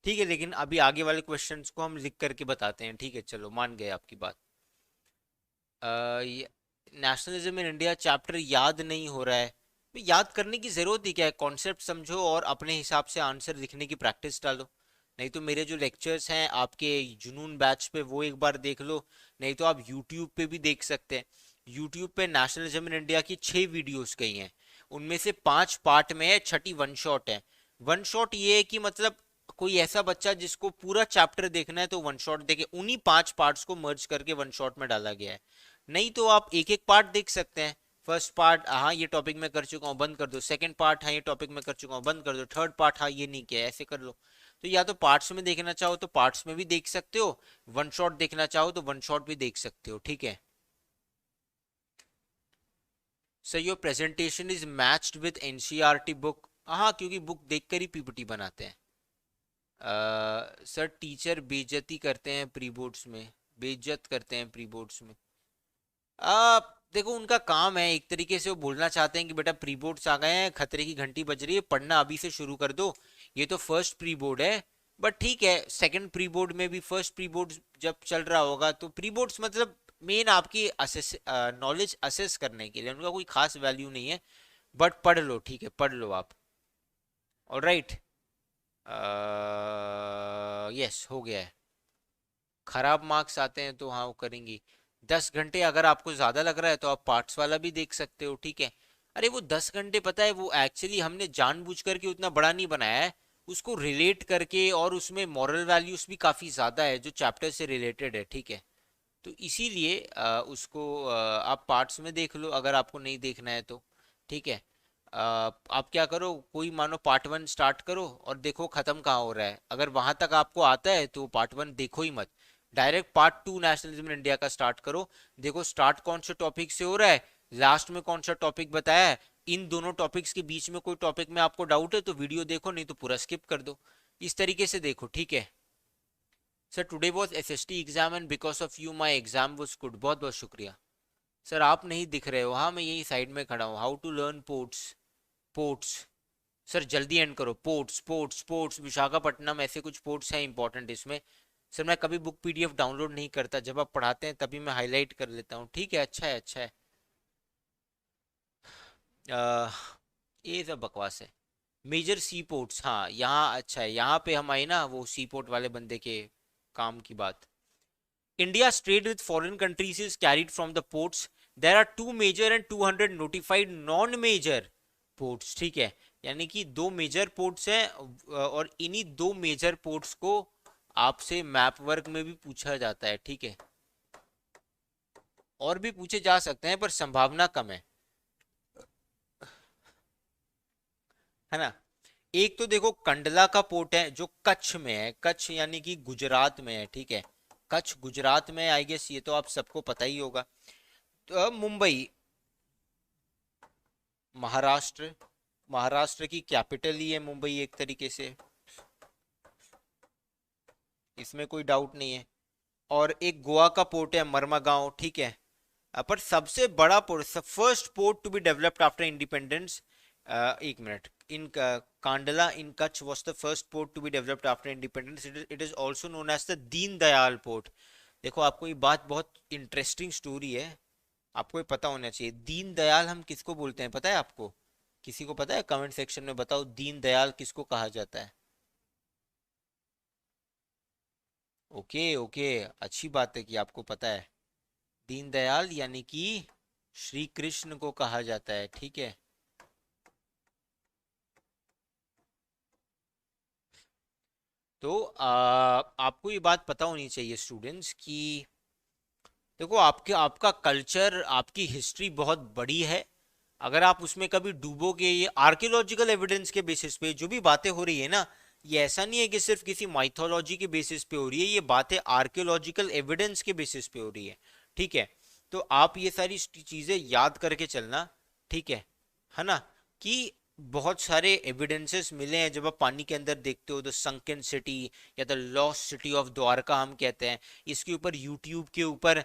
ठीक है, लेकिन अभी आगे वाले क्वेश्चंस को हम लिख करके बताते हैं. ठीक है चलो, मान गए आपकी बात. नेशनलिज्म इन इंडिया चैप्टर याद नहीं हो रहा है. तो याद करने की जरूरत ही क्या है, कॉन्सेप्ट समझो और अपने हिसाब से आंसर लिखने की प्रैक्टिस डालो. नहीं तो मेरे जो लेक्चर्स हैं आपके जुनून बैच पे वो एक बार देख लो, नहीं तो आप यूट्यूब पे भी देख सकते हैं. यूट्यूब पे नेशनलिज्म इन इंडिया की 6 वीडियोस गई हैं, उनमें से 5 पार्ट में है, छठी वन शॉट है. वन शॉट ये है कि मतलब कोई ऐसा बच्चा जिसको पूरा चैप्टर देखना है तो वन शॉट देखे, उन्हीं 5 पार्ट्स को मर्ज करके वन शॉट में डाला गया है. नहीं तो आप एक एक पार्ट देख सकते हैं. फर्स्ट पार्ट, हाँ ये टॉपिक मैं कर चुका हूँ, बंद कर दो. सेकंड पार्ट, हाँ ये टॉपिक मैं कर चुका हूँ, बंद कर दो. थर्ड पार्ट, हाँ ये नहीं किया, ऐसे कर लो. तो या तो पार्ट्स में देखना चाहो तो पार्ट्स में भी देख सकते हो, वन शॉट देखना चाहो तो वन शॉट भी देख सकते हो. ठीक है. Sir your presentation is matched with NCERT book. हाँ क्योंकि बुक देखकर ही पीपीटी बनाते हैं. सर टीचर बेइज्जती करते हैं प्री बोर्ड्स में, बेइज्जत करते हैं प्री बोर्ड्स में. देखो उनका काम है, एक तरीके से वो बोलना चाहते हैं कि बेटा प्री बोर्ड्स आ गए हैं, खतरे की घंटी बज रही है, पढ़ना अभी से शुरू कर दो. ये तो फर्स्ट प्री बोर्ड है, बट ठीक है सेकंड प्री बोर्ड में भी फर्स्ट प्री बोर्ड जब चल रहा होगा तो प्री बोर्ड्स मतलब मेन आपकी नॉलेज असेस करने के लिए, उनका कोई खास वैल्यू नहीं है. बट पढ़ लो, ठीक है पढ़ लो आप. ऑलराइट. यस हो गया है. खराब मार्क्स आते हैं तो हाँ वो करेंगी. 10 घंटे अगर आपको ज्यादा लग रहा है तो आप पार्ट्स वाला भी देख सकते हो. ठीक है. अरे वो 10 घंटे पता है वो एक्चुअली हमने जानबूझ करके उतना बड़ा नहीं बनाया है, उसको रिलेट करके, और उसमें मॉरल वैल्यूज भी काफी ज्यादा है जो चैप्टर से रिलेटेड है. ठीक है. तो इसीलिए उसको आप पार्ट्स में देख लो अगर आपको नहीं देखना है तो. ठीक है. आप क्या करो, कोई मानो पार्ट वन स्टार्ट करो और देखो खत्म कहाँ हो रहा है. अगर वहां तक आपको आता है तो पार्ट वन देखो ही मत, direct part two nationalism in India का स्टार्ट करो. देखो स्टार्ट कौन से टॉपिक से हो रहा है, लास्ट में कौन सा टॉपिक बताया है, इन दोनों टॉपिक्स के बीच में कोई टॉपिक में आपको डाउट है तो वीडियो देखो, नहीं तो पूरा स्किप कर दो. इस तरीके से देखो. ठीक है. Sir today was SST exam and because of you my exam was good. बहुत बहुत शुक्रिया. सर आप नहीं दिख रहे हो, हाँ मैं यही साइड में खड़ा हूँ. How to learn ports. Ports. Sir जल्दी एंड करो. पोर्ट्स पोर्ट्स पोर्ट्स विशाखापट्टनम, ऐसे कुछ पोर्ट्स हैं इंपॉर्टेंट इसमें. सर मैं कभी बुक पीडीएफ डाउनलोड नहीं करता, जब आप पढ़ाते हैं तभी मैं हाईलाइट कर लेता हूँ. ठीक है अच्छा है अच्छा है. अह, ये सब बकवास है. मेजर सी पोर्ट्स, हाँ यहाँ अच्छा है, यहाँ पे हम आए ना वो सी पोर्ट वाले बंदे के काम की बात. India's trade with foreign countries is carried from the ports. There are two major and 200 notified non-major ports. ठीक है. यानी कि 2 मेजर पोर्ट्स हैं, और इन्हीं 2 मेजर पोर्ट्स को आपसे मैप वर्क में भी पूछा जाता है. ठीक है. और भी पूछे जा सकते हैं पर संभावना कम है ना. एक तो देखो कंडला का पोर्ट है जो कच्छ में है, कच्छ यानी कि गुजरात में है. ठीक है. कच्छ गुजरात में, आई गेस ये तो आप सबको पता ही होगा. तो अब मुंबई महाराष्ट्र, महाराष्ट्र की कैपिटल ही है मुंबई एक तरीके से, इसमें कोई डाउट नहीं है. और एक गोवा का पोर्ट है मरमागांव. ठीक है. पर सबसे बड़ा port, first port to be developed after independence, एक minute, in Kandla in Kutch was the first port to be developed after independence. It is also known as the Deen Dayal port. देखो आपको ये बात बहुत इंटरेस्टिंग स्टोरी है, आपको ये पता होना चाहिए. दीन दयाल हम किसको बोलते हैं पता है आपको? किसी को पता है? कमेंट सेक्शन में बताओ दीन दयाल किसको कहा जाता है. ओके ओके, अच्छी बात है कि आपको पता है. दीन दयाल यानी कि श्री कृष्ण को कहा जाता है. ठीक है. तो आपको ये बात पता होनी चाहिए स्टूडेंट्स कि देखो आपके आपका कल्चर आपकी हिस्ट्री बहुत बड़ी है। अगर आप उसमें कभी डूबोगे, ये आर्कियोलॉजिकल एविडेंस के बेसिस पे जो भी बातें हो रही है ना, ये ऐसा नहीं है कि सिर्फ किसी माइथोलॉजी के बेसिस पे हो रही है, ये बातें आर्कियोलॉजिकल एविडेंस के बेसिस पे हो रही है। ठीक है, तो आप ये सारी चीजें याद करके चलना। ठीक है ना, कि बहुत सारे एविडेंसेस मिले हैं। जब आप पानी के अंदर देखते हो द संकन सिटी या the lost city of Dwarka हम कहते हैं, इसके ऊपर यूट्यूब के ऊपर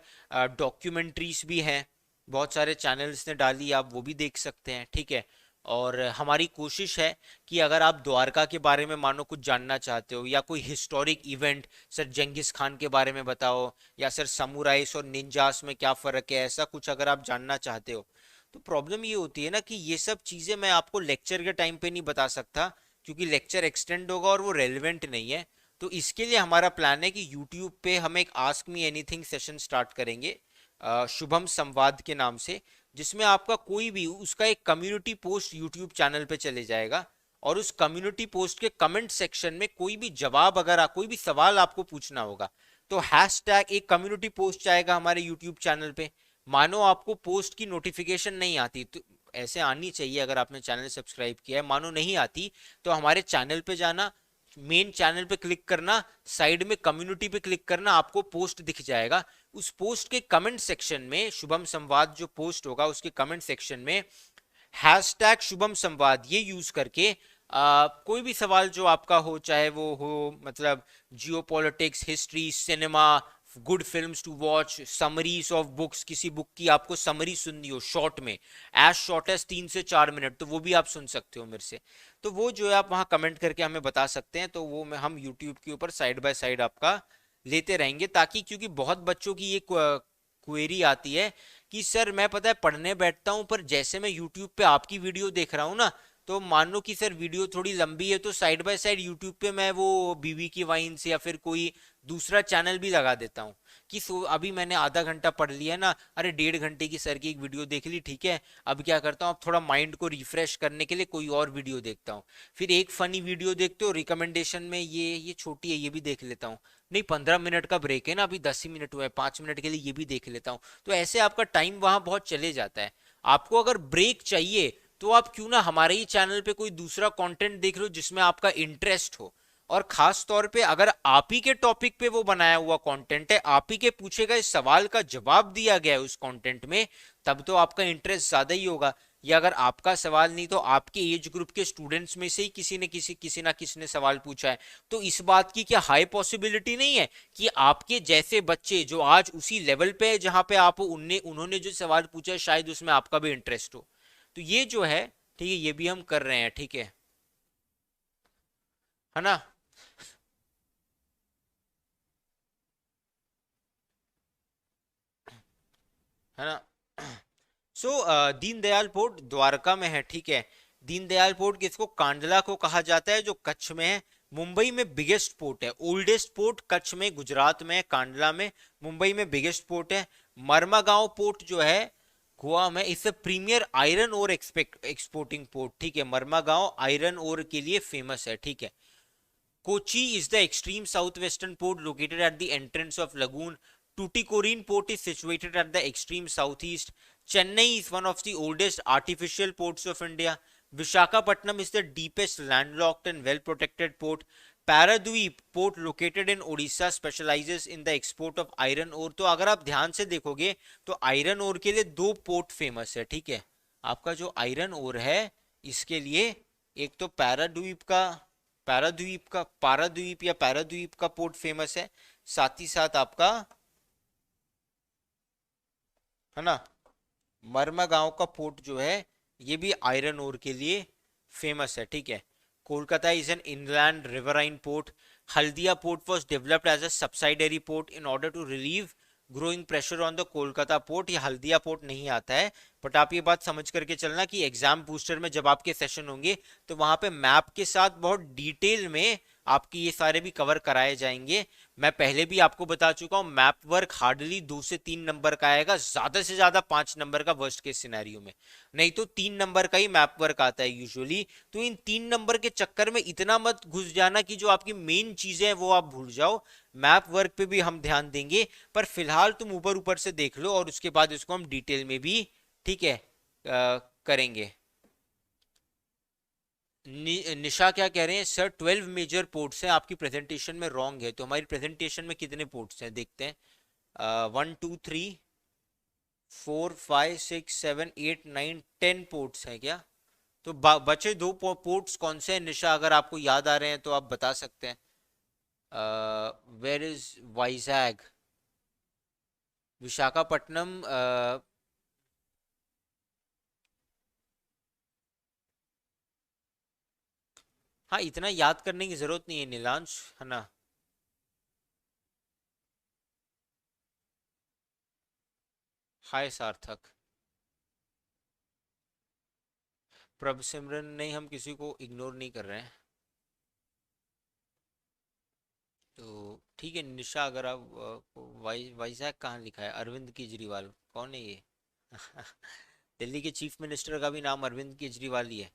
डॉक्यूमेंट्रीज भी हैं, बहुत सारे चैनल्स ने डाली, आप वो भी देख सकते हैं। ठीक है, और हमारी कोशिश है कि अगर आप द्वारका के बारे में मानो कुछ जानना चाहते हो, या कोई हिस्टोरिक इवेंट, सर जंगिस खान के बारे में बताओ, या सर समुराइस और निंजास में क्या फ़र्क है, ऐसा कुछ अगर आप जानना चाहते हो, तो प्रॉब्लम ये होती है ना कि ये सब चीज़ें मैं आपको लेक्चर के टाइम पे नहीं बता सकता, क्योंकि लेक्चर एक्सटेंड होगा और वो रेलिवेंट नहीं है। तो इसके लिए हमारा प्लान है कि यूट्यूब पे हम एक ask me anything session start करेंगे शुभम संवाद के नाम से, जिसमें आपका कोई भी उसका एक कम्युनिटी पोस्ट यूट्यूब चैनल पे चले जाएगा, और उस कम्युनिटी पोस्ट के कमेंट सेक्शन में कोई भी जवाब, अगर कोई भी सवाल आपको पूछना होगा, तो हैशटैग एक कम्युनिटी पोस्ट आएगा हमारे यूट्यूब चैनल पे। मानो आपको पोस्ट की नोटिफिकेशन नहीं आती, तो ऐसे आनी चाहिए अगर आपने चैनल सब्सक्राइब किया है, मानो नहीं आती, तो हमारे चैनल पे जाना, मेन चैनल पे क्लिक करना, साइड में कम्युनिटी पे क्लिक करना, आपको पोस्ट दिख जाएगा। उस पोस्ट के कमेंट सेक्शन में शुभम संवाद जो पोस्ट होगा उसके कमेंट सेक्शन में हैशटैग शुभम संवाद ये यूज करके कोई भी सवाल जो आपका हो, चाहे वो हो मतलब geopolitics, history, cinema, good films to watch, summaries of books, किसी बुक की आपको समरी सुननी हो शॉर्ट में, एज शॉर्ट एज 3 से 4 मिनट, तो वो भी आप सुन सकते हो मेरे से। तो वो जो है आप वहाँ कमेंट करके हमें बता सकते हैं, तो वो हम यूट्यूब के ऊपर साइड बाय साइड आपका लेते रहेंगे, ताकि क्योंकि बहुत बच्चों की ये क्वेरी आती है कि सर मैं पता है पढ़ने बैठता हूँ, पर जैसे मैं यूट्यूब पे आपकी वीडियो देख रहा हूँ ना, तो मान लो कि सर वीडियो थोड़ी लंबी है, तो साइड बाय साइड यूट्यूब पे मैं वो बीवी की वाइन्स या फिर कोई दूसरा चैनल भी लगा देता हूँ कि अभी मैंने आधा घंटा पढ़ लिया ना, अरे 1.5 घंटे की सर की एक वीडियो देख ली, ठीक है, अब क्या करता हूँ, अब थोड़ा माइंड को रिफ्रेश करने के लिए कोई और वीडियो देखता हूँ। फिर एक फनी वीडियो देखते हो रिकमेंडेशन में, ये छोटी है, ये भी देख लेता हूँ। नहीं, 15 मिनट का ब्रेक है ना, अभी 10 ही मिनट हुए, 5 मिनट के लिए ये भी देख लेता हूँ। तो ऐसे आपका टाइम वहां बहुत चले जाता है। आपको अगर ब्रेक चाहिए, तो आप क्यों ना हमारे ही चैनल पे कोई दूसरा कंटेंट देख लो जिसमें आपका इंटरेस्ट हो, और खास तौर पे अगर आप ही के टॉपिक पे वो बनाया हुआ कंटेंट है, आप ही के पूछे गए सवाल का जवाब दिया गया है उस कंटेंट में, तब तो आपका इंटरेस्ट ज्यादा ही होगा। या अगर आपका सवाल नहीं, तो आपके एज ग्रुप के स्टूडेंट्स में से ही किसी ना किसी ने सवाल पूछा है, तो इस बात की क्या हाई पॉसिबिलिटी नहीं है कि आपके जैसे बच्चे जो आज उसी लेवल पे है जहां पे आप उन्होंने जो सवाल पूछा है, शायद उसमें आपका भी इंटरेस्ट हो। तो ये जो है, ठीक है, ये भी हम कर रहे हैं। ठीक है ना। है ना। सो दीनदयाल पोर्ट द्वारका में है। ठीक है, दीनदयाल पोर्ट किसको, कांडला को कहा जाता है, जो कच्छ में है। मुंबई में बिगेस्ट पोर्ट है, ओल्डेस्ट पोर्ट कच्छ में, गुजरात में, कांडला में। मुंबई में बिगेस्ट पोर्ट है। मरमागांव पोर्ट जो है गोवा में, इससे premier iron ore exporting port. ठीक है, मरमागांव आयरन ओर के लिए फेमस है। ठीक है, Kochi is the extreme southwestern port located at the entrance of lagoon. Tuticorin port is situated at the extreme southeast. Chennai is one of the oldest artificial ports of India. Visakhapatnam is the deepest landlocked and well protected port. Paradweep port located in Odisha specializes in the export of iron ore. तो अगर आप ध्यान से देखोगे तो iron ore के लिए दो पोर्ट फेमस है। ठीक है, आपका जो आयरन ओर है इसके लिए एक तो पाराद्वीप या पैराद्वीप का पोर्ट फेमस है, साथ ही साथ आपका, है ना, मरमागांव का पोर्ट जो है ये भी आयरन ओर के लिए फेमस है। ठीक है, Kolkata is an inland riverine port. Haldia port was developed as a subsidiary port in order to relieve growing pressure on the Kolkata port. ये हल्दिया पोर्ट नहीं आता है, बट आप ये बात समझ करके चलना कि एग्जाम बूस्टर में जब आपके सेशन होंगे, तो वहां पे मैप के साथ बहुत डिटेल में आपके ये सारे भी कवर कराए जाएंगे। मैं पहले भी आपको बता चुका हूँ, मैप वर्क हार्डली 2 से 3 नंबर का आएगा, ज्यादा से ज्यादा 5 नंबर का वर्स्ट केस सिनेरियो में, नहीं तो 3 नंबर का ही मैप वर्क आता है यूजुअली। तो इन 3 नंबर के चक्कर में इतना मत घुस जाना कि जो आपकी मेन चीजें हैं वो आप भूल जाओ। मैप वर्क पे भी हम ध्यान देंगे, पर फिलहाल तुम ऊपर ऊपर से देख लो और उसके बाद इसको हम डिटेल में भी, ठीक है, करेंगे। निशा क्या कह रहे हैं, सर 12 मेजर पोर्ट्स हैं, आपकी प्रेजेंटेशन में रॉन्ग है। तो हमारी प्रेजेंटेशन में कितने पोर्ट्स हैं देखते हैं। 1 2 3 4 5 6 7 8 9 10 पोर्ट्स हैं क्या? तो बचे 2 पोर्ट्स कौन से हैं निशा, अगर आपको याद आ रहे हैं तो आप बता सकते हैं। वेयर इज वाइजैग, विशाखापट्टनम, हाँ इतना याद करने की जरूरत नहीं है नीलांश, है ना। हाय सार्थक। प्रभ सिमरन, नहीं हम किसी को इग्नोर नहीं कर रहे हैं। तो ठीक है निशा, अगर आप वाइजैग कहाँ लिखा है, अरविंद केजरीवाल कौन है ये? दिल्ली के चीफ मिनिस्टर का भी नाम अरविंद केजरीवाल ही है।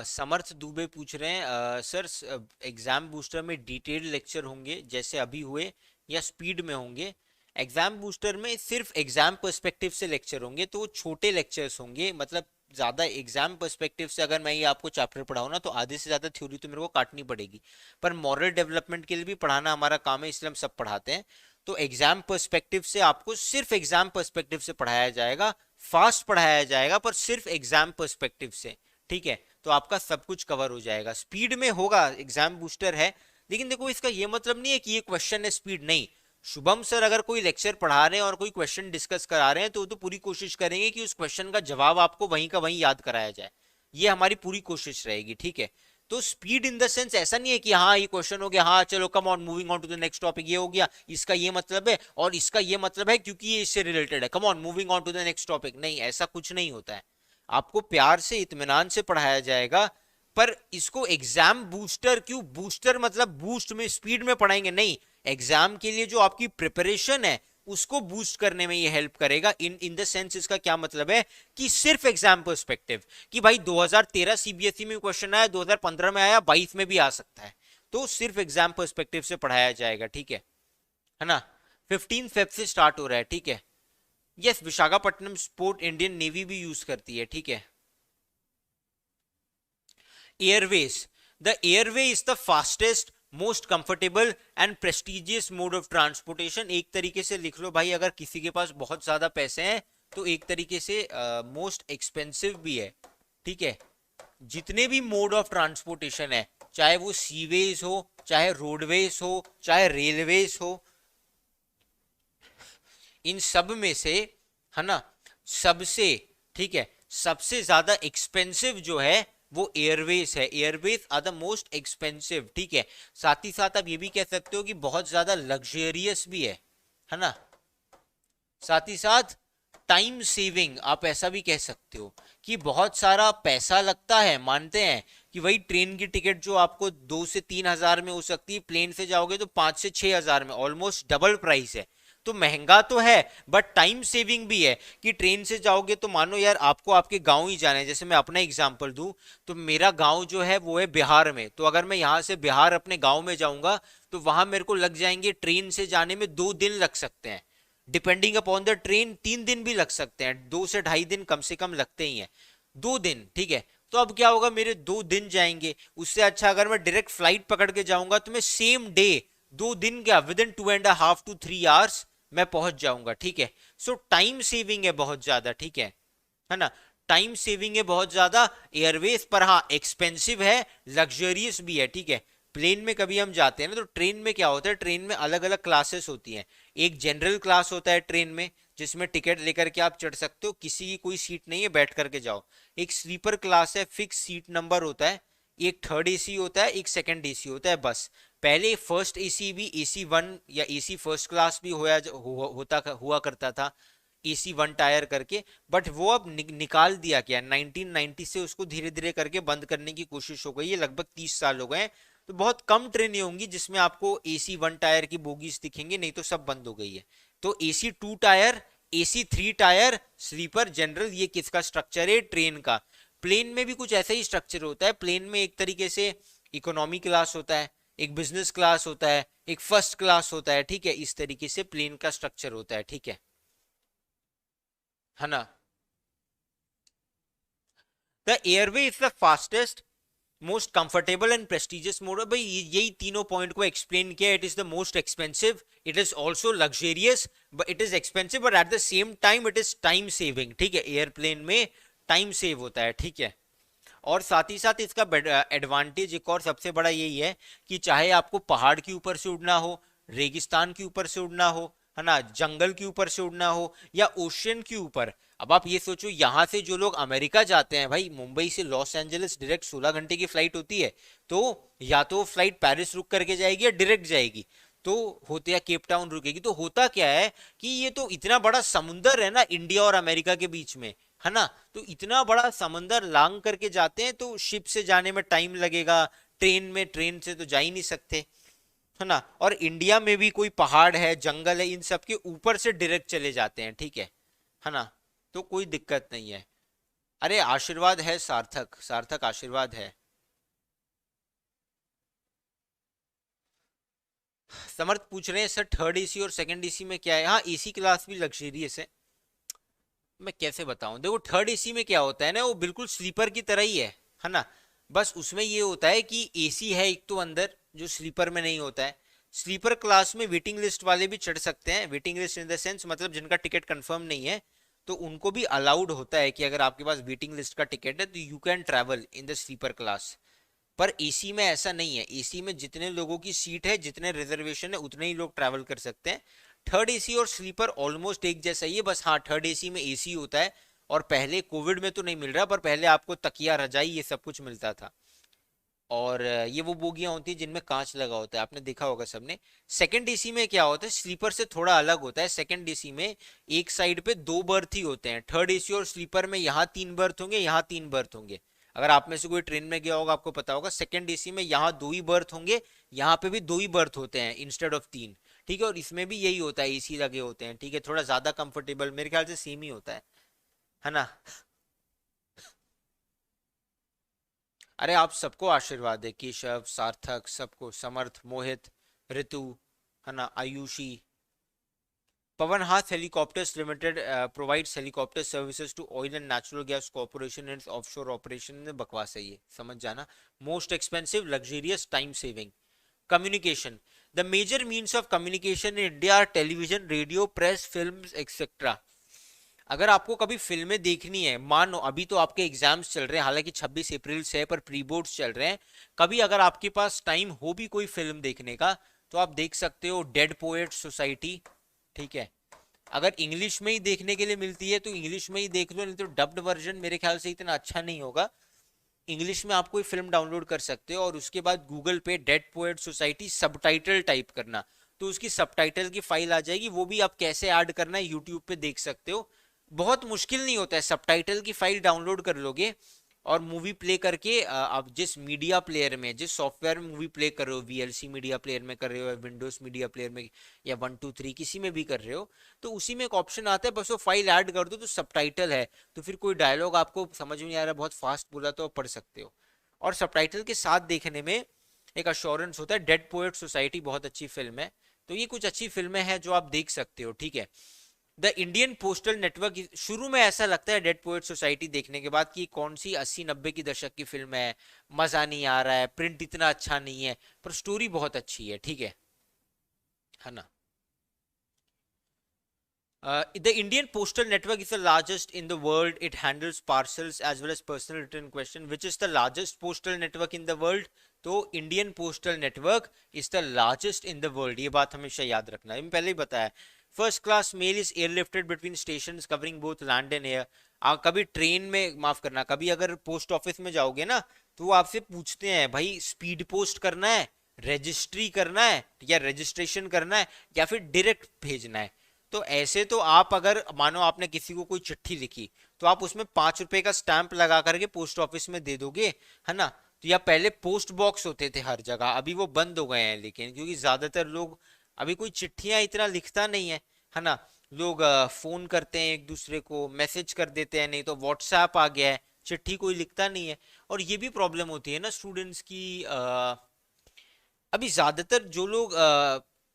समर्थ दुबे पूछ रहे हैं, सर एग्जाम बूस्टर में डिटेल्ड लेक्चर होंगे जैसे अभी हुए, या स्पीड में होंगे? एग्जाम बूस्टर में सिर्फ एग्जाम पर्सपेक्टिव से लेक्चर होंगे, तो वो छोटे लेक्चर्स होंगे, मतलब ज्यादा एग्जाम पर्सपेक्टिव से अगर मैं ये आपको चैप्टर पढ़ाऊँ ना तो आधे से ज्यादा थ्योरी तो मेरे को काटनी पड़ेगी, पर मॉरल डेवलपमेंट के लिए भी पढ़ाना हमारा काम है, इसलिए हम सब पढ़ाते हैं। तो एग्जाम पर्सपेक्टिव से आपको सिर्फ एग्जाम पर्सपेक्टिव से पढ़ाया जाएगा, फास्ट पढ़ाया जाएगा, पर सिर्फ एग्जाम पर्सपेक्टिव से, ठीक है। तो आपका सब कुछ कवर हो जाएगा। स्पीड में होगा, एग्जाम बूस्टर है, लेकिन देखो इसका ये मतलब नहीं है कि ये क्वेश्चन है स्पीड, नहीं। शुभम सर अगर कोई लेक्चर पढ़ा रहे हैं और कोई क्वेश्चन डिस्कस करा रहे हैं तो पूरी कोशिश करेंगे कि उस क्वेश्चन का जवाब आपको वहीं का वहीं याद कराया जाए, ये हमारी पूरी कोशिश रहेगी, ठीक है। तो स्पीड इन द सेंस ऐसा नहीं है कि हाँ ये क्वेश्चन हो गया, हाँ चलो come on moving on to the next topic, ये हो गया, इसका ये मतलब है और इसका ये मतलब है क्योंकि ये इससे रिलेटेड है, come on moving on to the next topic, नहीं ऐसा कुछ नहीं होता है। आपको प्यार से इत्मीनान से पढ़ाया जाएगा, पर इसको एग्जाम बूस्टर क्यों, बूस्टर मतलब बूस्ट में स्पीड में पढ़ाएंगे नहीं, एग्जाम के लिए जो आपकी प्रिपरेशन है उसको बूस्ट करने में ये हेल्प करेगा। इन इन द सेंस इसका क्या मतलब है कि सिर्फ एग्जाम पर्सपेक्टिव, कि भाई 2013 सीबीएसई में क्वेश्चन आया, 2015 में आया, 22 में भी आ सकता है, तो सिर्फ एग्जाम पर्सपेक्टिव से पढ़ाया जाएगा, ठीक है ना। 15 फेब से स्टार्ट हो रहा है, ठीक है। Yes, Visakhapatnam sport Indian navy भी यूज करती है, ठीक है। Airways, the airway is the fastest most comfortable and prestigious mode of transportation. एक तरीके से लिख लो भाई, अगर किसी के पास बहुत ज्यादा पैसे हैं तो एक तरीके से मोस्ट एक्सपेंसिव भी है, ठीक है। जितने भी मोड ऑफ ट्रांसपोर्टेशन है, चाहे वो सीवेज हो, चाहे रोडवेज हो, चाहे रेलवेज हो, इन सब में से, है ना, सबसे, ठीक है, सबसे ज्यादा एक्सपेंसिव जो है वो एयरवेज है। Airways are the most expensive, ठीक है। साथ ही साथ आप ये भी कह सकते हो कि बहुत ज्यादा लग्जरियस भी है ना। साथ ही साथ टाइम सेविंग, आप ऐसा भी कह सकते हो कि बहुत सारा पैसा लगता है, मानते हैं कि वही ट्रेन की टिकट जो आपको 2 से 3 हजार में हो सकती है, प्लेन से जाओगे तो 5 से 6 हजार में, ऑलमोस्ट डबल प्राइस है। तो महंगा तो है बट टाइम सेविंग भी है, कि ट्रेन से जाओगे तो मानो यार आपको आपके गांव ही जाना है, जैसे मैं अपना एग्जांपल दूं तो मेरा गांव जो है वो है बिहार में, तो अगर मैं यहां से बिहार अपने गांव में जाऊंगा तो वहां मेरे को लग जाएंगे ट्रेन से जाने में 2 दिन लग सकते हैं, डिपेंडिंग अपॉन द ट्रेन 3 दिन भी लग सकते हैं, 2 से ढाई दिन कम से कम लगते ही हैं, 2 दिन, ठीक है। तो अब क्या होगा, मेरे 2 दिन जाएंगे, उससे अच्छा अगर मैं डायरेक्ट फ्लाइट पकड़ के जाऊंगा तो मैं सेम डे, 2 दिन क्या, विद इन 2.5 to 3 hours मैं पहुंच जाऊंगा, ठीक है। सो टाइम सेविंग है बहुत ज्यादा, ठीक है ना। टाइम सेविंग है बहुत ज्यादा एयरवेज पर, हाँ एक्सपेंसिव है, लग्जरियस भी है, ठीक है। प्लेन में कभी हम जाते हैं ना तो ट्रेन में क्या होता है, ट्रेन में अलग अलग क्लासेस होती हैं। एक जनरल क्लास होता है ट्रेन में, जिसमें टिकट लेकर के आप चढ़ सकते हो, किसी की कोई सीट नहीं है, बैठ करके जाओ। एक स्लीपर क्लास है, फिक्स सीट नंबर होता है। एक थर्ड एसी होता है, एक सेकंड एसी होता है, बस। पहले फर्स्ट एसी भी AC 1 या AC फर्स्ट क्लास भी होता हुआ करता था, AC1 टायर करके, बट वो अब निकाल दिया गया 1990 से, उसको धीरे धीरे करके बंद करने की कोशिश हो गई है। लगभग 30 साल हो गए हैं, तो बहुत कम ट्रेनें होंगी जिसमें आपको AC1 टायर की बोगीज दिखेंगे, नहीं तो सब बंद हो गई है। तो AC2 tyre, AC3 tyre, sleeper, general, ये किसका स्ट्रक्चर है? ट्रेन का। प्लेन में भी कुछ ऐसा ही स्ट्रक्चर होता है। प्लेन में एक तरीके से इकोनॉमी क्लास होता है, एक बिजनेस क्लास होता है, एक फर्स्ट क्लास होता है, ठीक है। इस तरीके से प्लेन का स्ट्रक्चर होता है, ठीक है ना। The airway is the fastest, most comfortable and prestigious mode. भाई यही तीनों पॉइंट को एक्सप्लेन किया। It is the most expensive, it is also luxurious, but it is expensive, but at the same time it is time saving, ठीक है। Airplane में time save होता है, ठीक है। और साथ ही साथ इसका एडवांटेज एक और सबसे बड़ा यही है कि चाहे आपको पहाड़ के ऊपर से उड़ना हो, रेगिस्तान के ऊपर से उड़ना हो, है ना, जंगल के ऊपर से उड़ना हो, या ओशियन के ऊपर। अब आप ये सोचो, यहां से जो लोग अमेरिका जाते हैं भाई, मुंबई से लॉस एंजलिस डायरेक्ट 16 घंटे की फ्लाइट होती है, तो या तो फ्लाइट पेरिस रुक करके जाएगी या डायरेक्ट जाएगी, तो होते या केप टाउन रुकेगी। तो होता क्या है कि ये तो इतना बड़ा समुंदर है ना इंडिया और अमेरिका के बीच में, है ना। तो इतना बड़ा समंदर लांग करके जाते हैं, तो शिप से जाने में टाइम लगेगा, ट्रेन से तो जा ही नहीं सकते, है ना। और इंडिया में भी कोई पहाड़ है, जंगल है, इन सब के ऊपर से डायरेक्ट चले जाते हैं, ठीक है ना। तो कोई दिक्कत नहीं है। अरे आशीर्वाद है, सार्थक, सार्थक आशीर्वाद है। समर्थ पूछ रहे हैं सर थर्ड एसी और सेकंड एसी में क्या है? हाँ, एसी क्लास भी लग्जरियस है। मैं कैसे बताऊं, देखो थर्ड एसी में क्या होता है ना, वो बिल्कुल स्लीपर की तरह ही है ना। बस उसमें ये होता है कि एसी है एक तो अंदर, जो स्लीपर में नहीं होता है। स्लीपर क्लास में वेटिंग लिस्ट वाले भी चढ़ सकते हैं। Waiting list in the sense मतलब जिनका टिकट कंफर्म नहीं है, तो उनको भी अलाउड होता है कि अगर आपके पास वेटिंग लिस्ट का टिकट है तो you can travel in the sleeper class. पर एसी में ऐसा नहीं है। एसी में जितने लोगों की सीट है, जितने रिजर्वेशन है, उतने ही लोग ट्रैवल कर सकते हैं। थर्ड एसी और स्लीपर ऑलमोस्ट एक जैसा ही है, बस हाँ थर्ड एसी में एसी होता है। और पहले कोविड में तो नहीं मिल रहा, पर पहले आपको तकिया रजाई ये सब कुछ मिलता था। और ये वो बोगियां होती है जिनमें कांच लगा होता है, आपने देखा होगा सबने। सेकंड एसी में क्या होता है, स्लीपर से थोड़ा अलग होता है। सेकंड एसी में एक साइड पे दो बर्थ ही होते हैं। थर्ड एसी और स्लीपर में यहाँ 3 बर्थ होंगे, यहाँ 3 बर्थ होंगे। अगर आप में से कोई ट्रेन में गया होगा आपको पता होगा, सेकंड एसी में यहाँ 2 ही बर्थ होंगे, यहाँ पे भी 2 ही बर्थ होते हैं इंस्टेड ऑफ 3, ठीक है। और इसमें भी यही होता है, एसी लगे होते हैं, ठीक है। थोड़ा ज्यादा कंफर्टेबल, मेरे ख्याल से सेम ही होता है ना। अरे आप सबको आशीर्वाद है, केशव, सार्थक, सबको, समर्थ, मोहित, ऋतु, है ना, आयुषी, पवन हाथ helicopters limited provides helicopter services to oil and natural gas corporation and offshore operation में। बकवास है ये, समझ जाना। Most expensive, luxurious, time saving. Communication, the major means of communication in India are television, radio, press, films etcetera. अगर आपको कभी फिल्में देखनी है, मानो अभी तो आपके एग्जाम्स चल रहे हैं, हालांकि 26 अप्रैल से है, पर प्री बोर्ड्स चल रहे हैं। कभी अगर आपके पास टाइम हो भी कोई फिल्म देखने का, तो आप देख सकते हो डेड पोएट सोसाइटी, ठीक है। अगर इंग्लिश में ही देखने के लिए मिलती है तो इंग्लिश में ही देख लो, नहीं तो डब्ड वर्जन मेरे ख्याल से इतना अच्छा नहीं होगा। इंग्लिश में आप कोई फिल्म डाउनलोड कर सकते हो, और उसके बाद गूगल पे dead poet society subtitle type करना, तो उसकी सबटाइटल की फाइल आ जाएगी। वो भी आप कैसे ऐड करना है यूट्यूब पे देख सकते हो। बहुत मुश्किल नहीं होता है, सबटाइटल की फाइल डाउनलोड कर लोगे और मूवी प्ले करके आप जिस मीडिया प्लेयर में, जिस सॉफ्टवेयर में मूवी प्ले कर रहे हो, वीएलसी मीडिया प्लेयर में कर रहे हो या विंडोज मीडिया प्लेयर में या 1 2 3 किसी में भी कर रहे हो, तो उसी में एक ऑप्शन आता है, बस वो फाइल ऐड कर दो तो सबटाइटल है। तो फिर कोई डायलॉग आपको समझ में नहीं आ रहा, बहुत फास्ट बोला, तो आप पढ़ सकते हो। और सबटाइटल के साथ देखने में एक अश्योरेंस होता है। डेड पोएट सोसाइटी बहुत अच्छी फिल्म है। तो ये कुछ अच्छी फिल्में हैं जो आप देख सकते हो, ठीक है। द इंडियन पोस्टल नेटवर्क, शुरू में ऐसा लगता है डेड पोएट सोसाइटी देखने के बाद कि कौन सी 80 90 की दशक की फिल्म है, मजा नहीं आ रहा है, प्रिंट इतना अच्छा नहीं है, पर स्टोरी बहुत अच्छी है, ठीक है ना। The Indian postal network is the largest in the world. It handles parcels as well as personal written question. Which is the largest postal network in the world? तो Indian postal network is the largest in the world, ये बात हमेशा याद रखना है, मैं पहले ही बताया। First class mail is airlifted between stations covering both land and air. कभी ट्रेन में, माफ करना, कभी अगर पोस्ट ऑफिस में जाओगे ना, तो वो आपसे पूछते हैं भाई स्पीड पोस्ट करना है, रजिस्ट्री करना है या रजिस्ट्रेशन करना है, या फिर डायरेक्ट भेजना है। तो ऐसे तो आप अगर मानो आपने किसी को कोई चिट्ठी लिखी तो आप उसमें 5 रुपए का स्टैंप लगा करके पोस्ट ऑफिस में दे दोगे, है ना। तो या पहले पोस्ट बॉक्स होते थे हर जगह, अभी वो बंद हो गए हैं, लेकिन क्योंकि ज्यादातर लोग अभी कोई चिट्ठियां इतना लिखता नहीं है ना। लोग फोन करते हैं एक दूसरे को, मैसेज कर देते हैं, नहीं तो व्हाट्सएप आ गया है, चिट्ठी कोई लिखता नहीं है। और ये भी प्रॉब्लम होती है ना स्टूडेंट्स की, अभी ज्यादातर जो लोग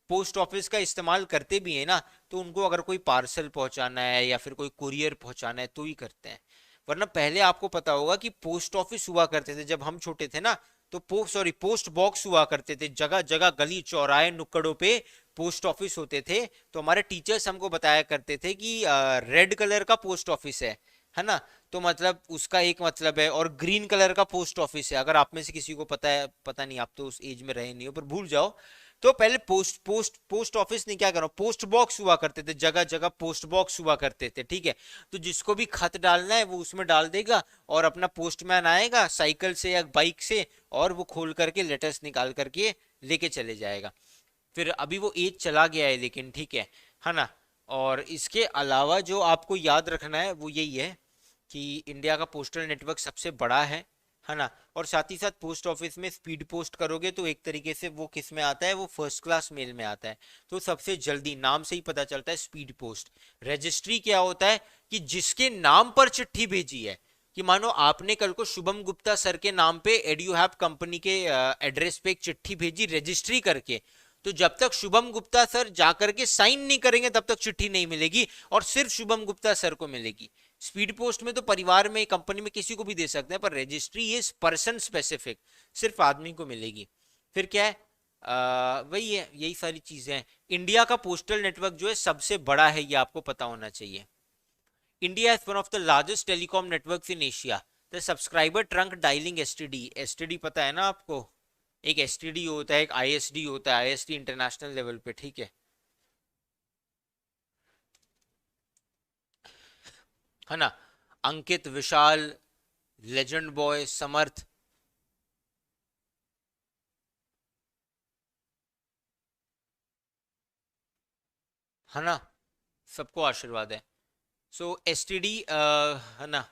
पोस्ट ऑफिस का इस्तेमाल करते भी हैं ना, तो उनको अगर कोई पार्सल पहुंचाना है या फिर कोई कुरियर पहुंचाना है तो ही करते हैं। वरना पहले आपको पता होगा कि पोस्ट ऑफिस हुआ करते थे जब हम छोटे थे ना, तो पोस्ट बॉक्स हुआ करते थे, जगह जगह गली चौराहे नुक्कड़ों पे पोस्ट ऑफिस होते थे। तो हमारे टीचर्स हमको बताया करते थे कि रेड कलर का पोस्ट ऑफिस है ना। तो मतलब उसका एक मतलब है, और ग्रीन कलर का पोस्ट ऑफिस है। अगर आप में से किसी को पता है, पता नहीं, आप तो उस एज में रहे नहीं हो, पर भूल जाओ। तो पहले पोस्ट ऑफिस नहीं, क्या करो, पोस्ट बॉक्स हुआ करते थे, जगह जगह पोस्ट बॉक्स हुआ करते थे, ठीक है। तो जिसको भी खत डालना है वो उसमें डाल देगा, और अपना पोस्टमैन आएगा साइकिल से या बाइक से, और वो खोल करके लेटर्स निकाल करके लेके चले जाएगा। फिर अभी वो एज चला गया है, लेकिन ठीक है ना। और इसके अलावा जो आपको याद रखना है वो यही है कि इंडिया का पोस्टल नेटवर्क सबसे बड़ा है ना। और साथ ही साथ पोस्ट ऑफिस में स्पीड पोस्ट करोगे तो एक तरीके से वो किस में आता है, वो फर्स्ट क्लास मेल में आता है। तो सबसे जल्दी, नाम से ही पता चलता है, स्पीड पोस्ट। रजिस्ट्री क्या होता है कि जिसके नाम पर चिट्ठी भेजी है, कि मानो आपने कल को शुभम गुप्ता सर के नाम पे एड्यूहैप कंपनी के एड्रेस पे एक चिट्ठी भेजी रजिस्ट्री करके, तो जब तक शुभम गुप्ता सर जाकर के साइन नहीं करेंगे तब तक चिट्ठी नहीं मिलेगी, और सिर्फ शुभम गुप्ता सर को मिलेगी। स्पीड पोस्ट में तो परिवार में, कंपनी में किसी को भी दे सकते हैं, पर रजिस्ट्री इज पर्सन स्पेसिफिक, सिर्फ आदमी को मिलेगी। फिर क्या है, वही है, यही सारी चीजें हैं। इंडिया का पोस्टल नेटवर्क जो है सबसे बड़ा है, ये आपको पता होना चाहिए। India is one of the largest telecom networks in Asia. The subscriber trunk dialling STD, STD पता है ना आपको, एक एसटीडी होता है, एक आईएसडी होता है, आईएसडी इंटरनेशनल लेवल पे, ठीक है ना। अंकित, विशाल, लेजेंड बॉय, समर्थ, है ना, सबको आशीर्वाद है। सो एसटीडी, है ना।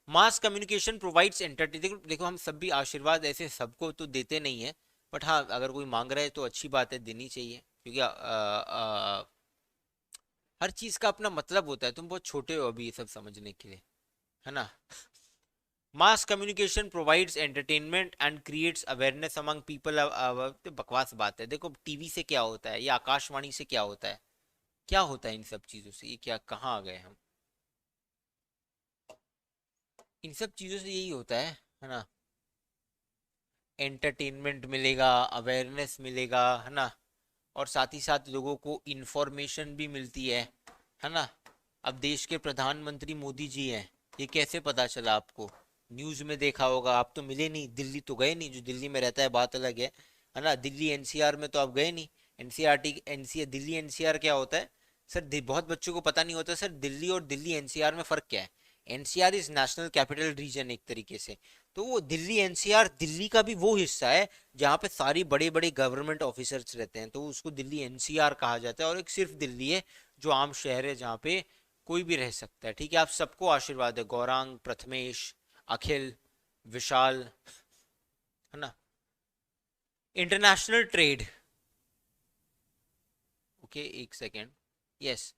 मास कम्युनिकेशन प्रोवाइड्स एंटरटेन, देखो देखो हम सब भी आशीर्वाद ऐसे सबको तो देते नहीं है, बट हाँ अगर कोई मांग रहा है तो अच्छी बात है, देनी चाहिए, क्योंकि हर चीज का अपना मतलब होता है। तुम बहुत छोटे हो अभी ये सब समझने के लिए, है ना। Mass communication provides entertainment and creates awareness among people. बकवास बात है, देखो टीवी से क्या होता है या आकाशवाणी से क्या होता है, क्या होता है इन सब चीजों से, ये क्या, कहाँ आ गए हम। इन सब चीजों से यही होता है ना। एंटरटेनमेंट मिलेगा, अवेयरनेस मिलेगा, है ना। और साथ ही साथ लोगों को इंफॉर्मेशन भी मिलती है ना। अब देश के प्रधानमंत्री मोदी जी हैं, ये कैसे पता चला आपको, न्यूज में देखा होगा, आप तो मिले नहीं, दिल्ली तो गए नहीं, जो दिल्ली में रहता है बात अलग है ना। दिल्ली एनसीआर में तो आप गए नहीं। एनसीआरटी, एनसीआर, दिल्ली एनसीआर क्या होता है सर, बहुत बच्चों को पता नहीं होता सर, दिल्ली और दिल्ली एनसीआर में फर्क क्या है। NCR is national capital region एक तरीके से, तो वो दिल्ली एनसीआर दिल्ली का भी वो हिस्सा है जहाँ पे सारी बड़े बड़े गवर्नमेंट ऑफिसर्स रहते हैं, तो उसको दिल्ली एनसीआर कहा जाता है। और एक सिर्फ दिल्ली है जो आम शहर है जहाँ पे कोई भी रह सकता है, ठीक है। आप सबको आशीर्वाद है, गौरांग, प्रथमेश, अखिल, विशाल, है ना। इंटरनेशनल ट्रेड, ओके एक second, yes.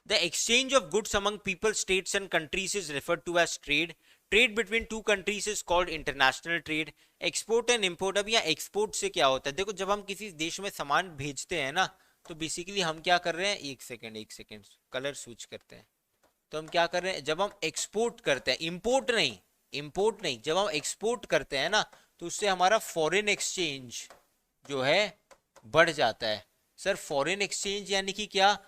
The exchange of goods among people, states and countries is referred to as trade. Trade between two countries is called international trade. Export and import, अब यहाँ export से क्या होता है, देखो जब हम किसी देश में सामान भेजते हैं ना, तो बेसिकली हम क्या कर रहे हैं, एक सेकेंड कलर स्विच करते हैं। तो हम क्या कर रहे हैं, जब हम एक्सपोर्ट करते हैं, इंपोर्ट नहीं, जब हम एक्सपोर्ट करते हैं ना, तो उससे हमारा फॉरेन एक्सचेंज जो है बढ़ जाता है। सर फॉरेन एक्सचेंज यानी कि क्या,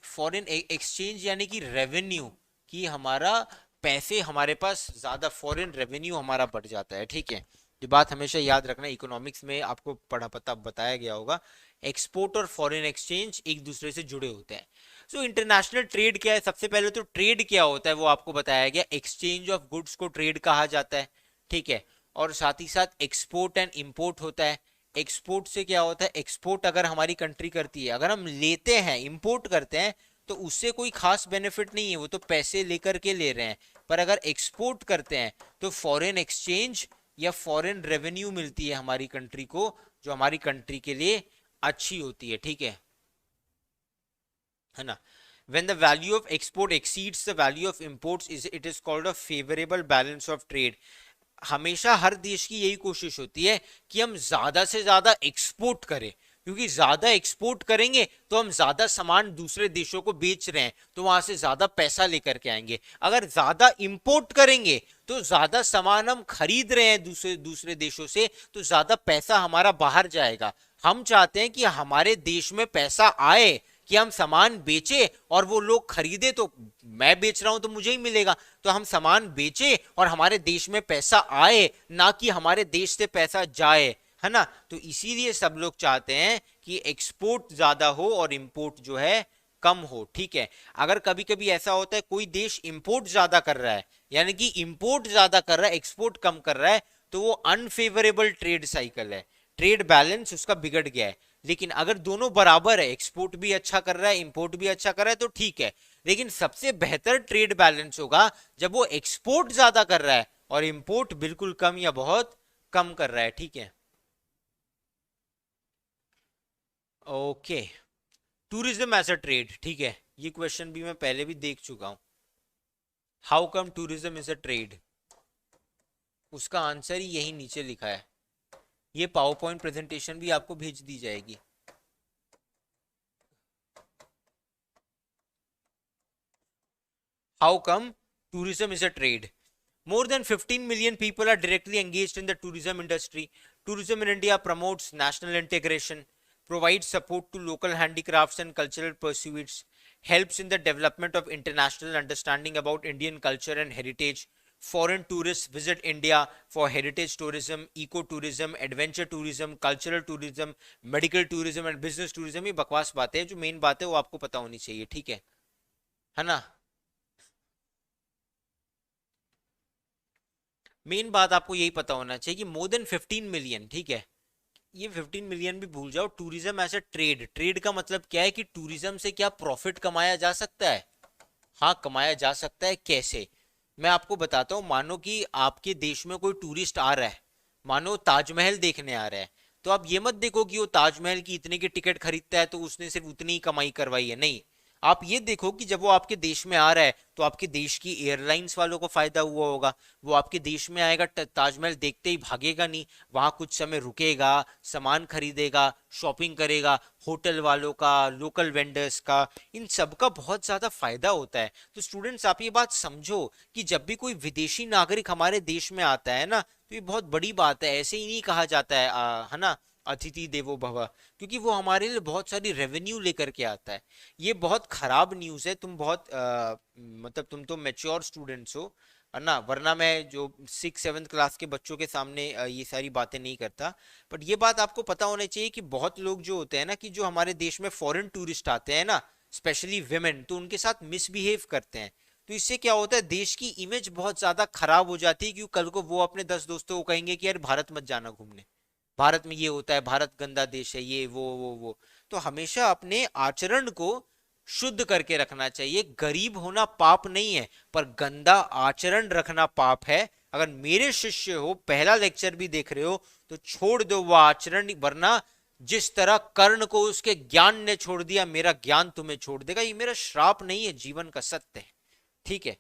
फॉरेन एक्सचेंज यानी कि रेवेन्यू, कि हमारा पैसे हमारे पास ज्यादा, फॉरेन रेवेन्यू हमारा बढ़ जाता है, ठीक है। ये बात हमेशा याद रखना, इकोनॉमिक्स में आपको पता बताया गया होगा, एक्सपोर्ट और फॉरेन एक्सचेंज एक दूसरे से जुड़े होते हैं। सो इंटरनेशनल ट्रेड क्या है, सबसे पहले तो ट्रेड क्या होता है वो आपको बताया गया, एक्सचेंज ऑफ गुड्स को ट्रेड कहा जाता है, ठीक है। और साथ ही साथ एक्सपोर्ट एंड इंपोर्ट होता है। एक्सपोर्ट से क्या होता है, एक्सपोर्ट अगर हमारी कंट्री करती है, अगर हम लेते हैं, इंपोर्ट करते हैं, तो उससे कोई खास बेनिफिट नहीं है, वो तो पैसे लेकर के ले रहे हैं। पर अगर एक्सपोर्ट करते हैं तो फॉरेन एक्सचेंज या फॉरेन रेवेन्यू मिलती है हमारी कंट्री को, जो हमारी कंट्री के लिए अच्छी होती है, ठीक है ना। When the value of export exceeds the value of imports, it is called a favorable balance of trade. हमेशा हर देश की यही कोशिश होती है कि हम ज्यादा से ज्यादा एक्सपोर्ट करें, क्योंकि ज्यादा एक्सपोर्ट करेंगे तो हम ज्यादा सामान दूसरे देशों को बेच रहे हैं, तो वहां से ज्यादा पैसा लेकर के आएंगे। अगर ज्यादा इंपोर्ट करेंगे तो ज्यादा सामान हम खरीद रहे हैं दूसरे दूसरे देशों से, तो ज्यादा पैसा हमारा बाहर जाएगा। हम चाहते हैं कि हमारे देश में पैसा आए, कि हम सामान बेचे और वो लोग खरीदे, तो मैं बेच रहा हूं तो मुझे ही मिलेगा, तो हम सामान बेचे और हमारे देश में पैसा आए, ना कि हमारे देश से पैसा जाए, है ना। तो इसीलिए सब लोग चाहते हैं कि एक्सपोर्ट ज्यादा हो और इंपोर्ट जो है कम हो, ठीक है। अगर कभी कभी ऐसा होता है कोई देश इंपोर्ट ज्यादा कर रहा है, यानी कि इंपोर्ट ज्यादा कर रहा है, एक्सपोर्ट कम कर रहा है, तो वो अनफेवरेबल ट्रेड साइकिल है, ट्रेड बैलेंस उसका बिगड़ गया है। लेकिन अगर दोनों बराबर है, एक्सपोर्ट भी अच्छा कर रहा है, इंपोर्ट भी अच्छा कर रहा है, तो ठीक है। लेकिन सबसे बेहतर ट्रेड बैलेंस होगा जब वो एक्सपोर्ट ज्यादा कर रहा है और इंपोर्ट बिल्कुल कम या बहुत कम कर रहा है, ठीक है। Okay, tourism as a trade, ठीक है, ये क्वेश्चन भी मैं पहले भी देख चुका हूं। How come tourism is a trade, उसका आंसर ही यही नीचे लिखा है। ये पावर पॉइंट प्रेजेंटेशन भी आपको भेज दी जाएगी। How come tourism is a trade? More than 15 million people are directly engaged in the tourism industry. Tourism in India promotes national integration, provides support to local handicrafts and cultural pursuits, helps in the development of international understanding about Indian culture and heritage. Foreign tourists visit India for heritage tourism, eco-tourism, adventure tourism, cultural tourism, medical tourism and business tourism। ये बकवास बातें हैं, जो main बात है वो आपको पता होनी चाहिए, ठीक है ना। मेन बात आपको यही पता होना चाहिए कि मोर देन 15 मिलियन, ठीक है। ये 15 मिलियन भी भूल जाओ। Tourism as a trade, trade का मतलब क्या है कि टूरिज्म से क्या प्रॉफिट कमाया जा सकता है? हाँ, कमाया जा सकता है। कैसे? मैं आपको बताता हूँ। मानो कि आपके देश में कोई टूरिस्ट आ रहा है, मानो ताजमहल देखने आ रहा है, तो आप ये मत देखो कि वो ताजमहल की इतने की टिकट खरीदता है तो उसने सिर्फ उतनी ही कमाई करवाई है, नहीं। आप ये देखो कि जब वो आपके देश में आ रहा है तो आपके देश की एयरलाइंस वालों को फायदा हुआ होगा। वो आपके देश में आएगा, ताजमहल देखते ही भागेगा नहीं, वहां कुछ समय रुकेगा, सामान खरीदेगा, शॉपिंग करेगा, होटल वालों का, लोकल वेंडर्स का, इन सब का बहुत ज्यादा फायदा होता है। तो स्टूडेंट्स, आप ये बात समझो कि जब भी कोई विदेशी नागरिक हमारे देश में आता है ना, तो ये बहुत बड़ी बात है। ऐसे ही नहीं कहा जाता है ना, अतिथि देवो भव, क्योंकि वो हमारे लिए बहुत सारी रेवेन्यू लेकर के आता है। ये बहुत खराब न्यूज़ है। तुम बहुत मतलब तुम तो मेच्योर स्टूडेंट्स हो, है ना, वरना मैं जो 6-7 क्लास के बच्चों के सामने ये सारी बातें नहीं करता। बट ये बात आपको पता होनी चाहिए कि बहुत लोग जो होते हैं ना, कि जो हमारे देश में फॉरेन टूरिस्ट आते हैं ना, स्पेशली विमेन, तो उनके साथ मिसबिहेव करते हैं। तो इससे क्या होता है, देश की इमेज बहुत ज्यादा खराब हो जाती है, क्योंकि कल को वो अपने 10 दोस्तों को कहेंगे कि यार भारत मत जाना घूमने, भारत में ये होता है, भारत गंदा देश है, ये वो। तो हमेशा अपने आचरण को शुद्ध करके रखना चाहिए। गरीब होना पाप नहीं है, पर गंदा आचरण रखना पाप है। अगर मेरे शिष्य हो, पहला लेक्चर भी देख रहे हो, तो छोड़ दो वो आचरण, वरना जिस तरह कर्ण को उसके ज्ञान ने छोड़ दिया, मेरा ज्ञान तुम्हें छोड़ देगा। ये मेरा श्राप नहीं है, जीवन का सत्य है, ठीक है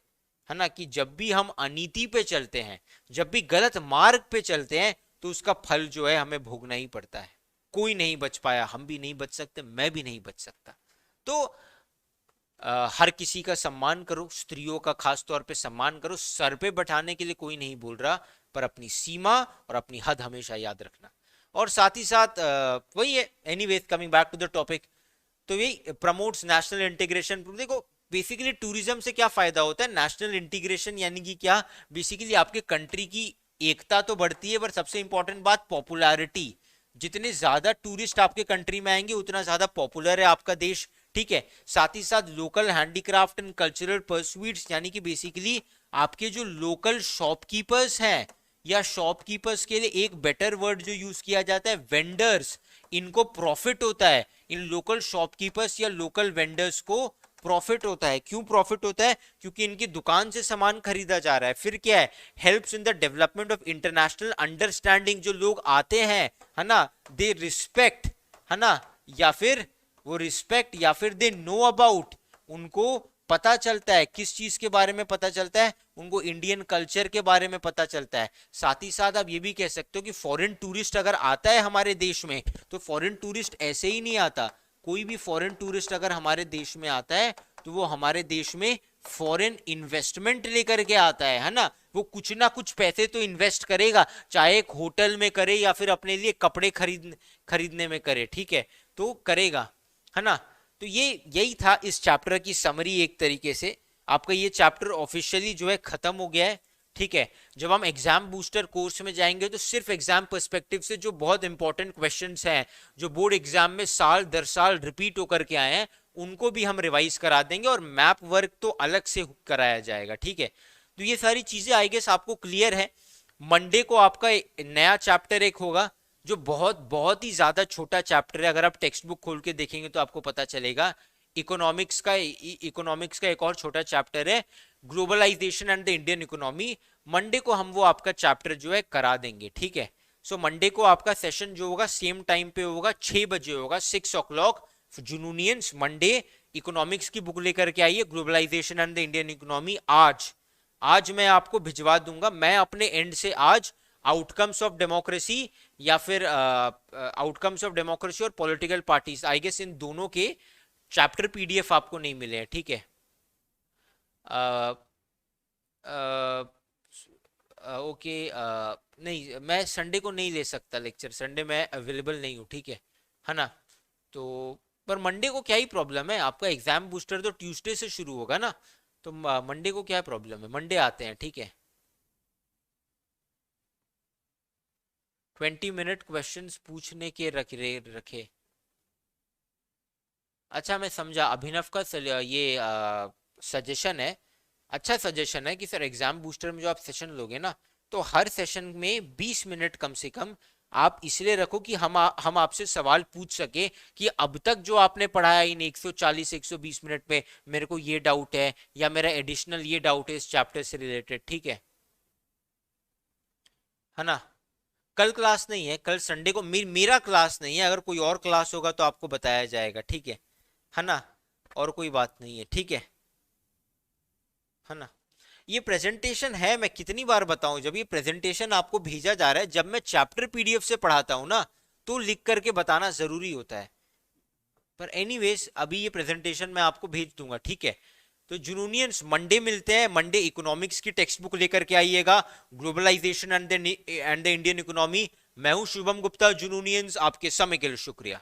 ना। कि जब भी हम अनीति पे चलते हैं, जब भी गलत मार्ग पे चलते हैं, तो उसका फल जो है हमें भोगना ही पड़ता है। कोई नहीं बच पाया, हम भी नहीं बच सकते, मैं भी नहीं बच सकता। तो हर किसी का सम्मान करो, स्त्रियों का खास तौर पे सम्मान करो। सर पे बैठाने के लिए कोई नहीं बोल रहा, पर अपनी सीमा और अपनी हद हमेशा याद रखना। और साथ ही साथ वही है, anyways coming back to the topic, तो यही प्रमोट्स नेशनल इंटीग्रेशन। देखो बेसिकली टूरिज्म से क्या फायदा होता है, नेशनल इंटीग्रेशन, यानी कि क्या, बेसिकली आपके कंट्री की एकता तो बढ़ती है, पर सबसे इंपॉर्टेंट बात पॉपुलैरिटी। जितने ज्यादा टूरिस्ट आपके कंट्री में आएंगे, उतना ज्यादा पॉपुलर है आपका देश, ठीक है। साथ ही साथ local handicraft and cultural pursuits, यानी कि बेसिकली आपके जो लोकल शॉपकीपर्स हैं, या शॉपकीपर्स के लिए एक बेटर वर्ड जो यूज किया जाता है, वेंडर्स, इनको प्रॉफिट होता है। इन लोकल शॉपकीपर्स या लोकल वेंडर्स को प्रॉफिट होता है। क्यों प्रॉफिट होता है? क्योंकि इनकी दुकान से सामान खरीदा जा रहा है। फिर क्या है? Helps in the development of international understanding. जो लोग आते हैं, है ना, दे रिस्पेक्ट, है ना, या फिर वो रिस्पेक्ट या फिर दे नो अबाउट, उनको पता चलता है। किस चीज के बारे में पता चलता है? उनको इंडियन कल्चर के बारे में पता चलता है। साथ ही साथ आप ये भी कह सकते हो कि फॉरेन टूरिस्ट अगर आता है हमारे देश में, तो फॉरेन टूरिस्ट ऐसे ही नहीं आता। कोई भी फॉरेन टूरिस्ट अगर हमारे देश में आता है तो वो हमारे देश में फॉरेन इन्वेस्टमेंट लेकर के आता है ना। वो कुछ ना कुछ पैसे तो इन्वेस्ट करेगा, चाहे एक होटल में करे या फिर अपने लिए कपड़े खरीदने में करे, ठीक है, तो करेगा, है ना। तो ये यही था इस चैप्टर की समरी। एक तरीके से आपका ये चैप्टर ऑफिशियली जो है खत्म हो गया है, ठीक है। जब हम एग्जाम बूस्टर कोर्स में जाएंगे तो सिर्फ एग्जाम पर्सपेक्टिव से जो बहुत इंपॉर्टेंट क्वेश्चंस हैं, जो बोर्ड एग्जाम में साल दर साल रिपीट होकर के आए हैं, उनको भी हम रिवाइज करा देंगे और मैप वर्क तो अलग से कराया जाएगा, ठीक है। तो ये सारी चीजें आई गेस आपको क्लियर है। मंडे को आपका नया चैप्टर एक होगा जो बहुत बहुत ही ज्यादा छोटा चैप्टर है। अगर आप टेक्स्ट बुक खोल के देखेंगे तो आपको पता चलेगा। इकोनॉमिक्स का एक और छोटा चैप्टर है, globalisation and the Indian economy. Monday को हम वो आपका चैप्टर जो है करा देंगे, ठीक है। सो मंडे को आपका सेशन जो होगा सेम टाइम पे होगा, 6 बजे होगा, 6 o'clock। जुनूनियंस मंडे इकोनॉमिक्स की बुक लेकर के आइए, globalisation and the Indian economy. आज मैं आपको भिजवा दूंगा, मैं अपने एंड से आज आउटकम्स ऑफ डेमोक्रेसी या फिर आउटकम्स ऑफ डेमोक्रेसी और पॉलिटिकल पार्टीज, आई गेस इन दोनों के चैप्टर पीडीएफ आपको नहीं मिले हैं, ठीक है। ओके, नहीं, मैं संडे को नहीं ले सकता लेक्चर, संडे मैं अवेलेबल नहीं हूँ, ठीक है ना। तो पर मंडे को क्या ही प्रॉब्लम है? आपका एग्जाम बूस्टर तो ट्यूसडे से शुरू होगा ना, तो मंडे को क्या प्रॉब्लम है? मंडे आते हैं, ठीक है। 20 मिनट क्वेश्चंस पूछने के रखे। अच्छा, मैं समझा। अभिनव का ये सजेशन है, अच्छा सजेशन है कि सर एग्जाम बूस्टर में जो आप सेशन लोगे ना, तो हर सेशन में 20 मिनट कम से कम आप इसलिए रखो कि हम आपसे सवाल पूछ सके कि अब तक जो आपने पढ़ाया इन 140-120 मिनट में, मेरे को ये डाउट है या मेरा एडिशनल ये डाउट है इस चैप्टर से रिलेटेड, ठीक है ना। कल क्लास नहीं है, कल संडे को मेरा क्लास नहीं है। अगर कोई और क्लास होगा तो आपको बताया जाएगा, ठीक है ना। और कोई बात नहीं है, ठीक है ना। ये प्रेजेंटेशन है, मैं कितनी बार बताऊं, जब ये प्रेजेंटेशन आपको भेजा जा रहा है, जब मैं चैप्टर पीडीएफ से पढ़ाता हूं ना, तो लिख करके बताना जरूरी होता है। पर एनीवेज अभी ये प्रेजेंटेशन मैं आपको भेज दूंगा, ठीक है। तो जुनूनियंस मंडे मिलते हैं। मंडे इकोनॉमिक्स की टेक्स्ट बुक लेकर के आइएगा, globalisation and the Indian economy. मैं हूं शुभम गुप्ता, जुनूनियंस। आपके समय के लिए शुक्रिया।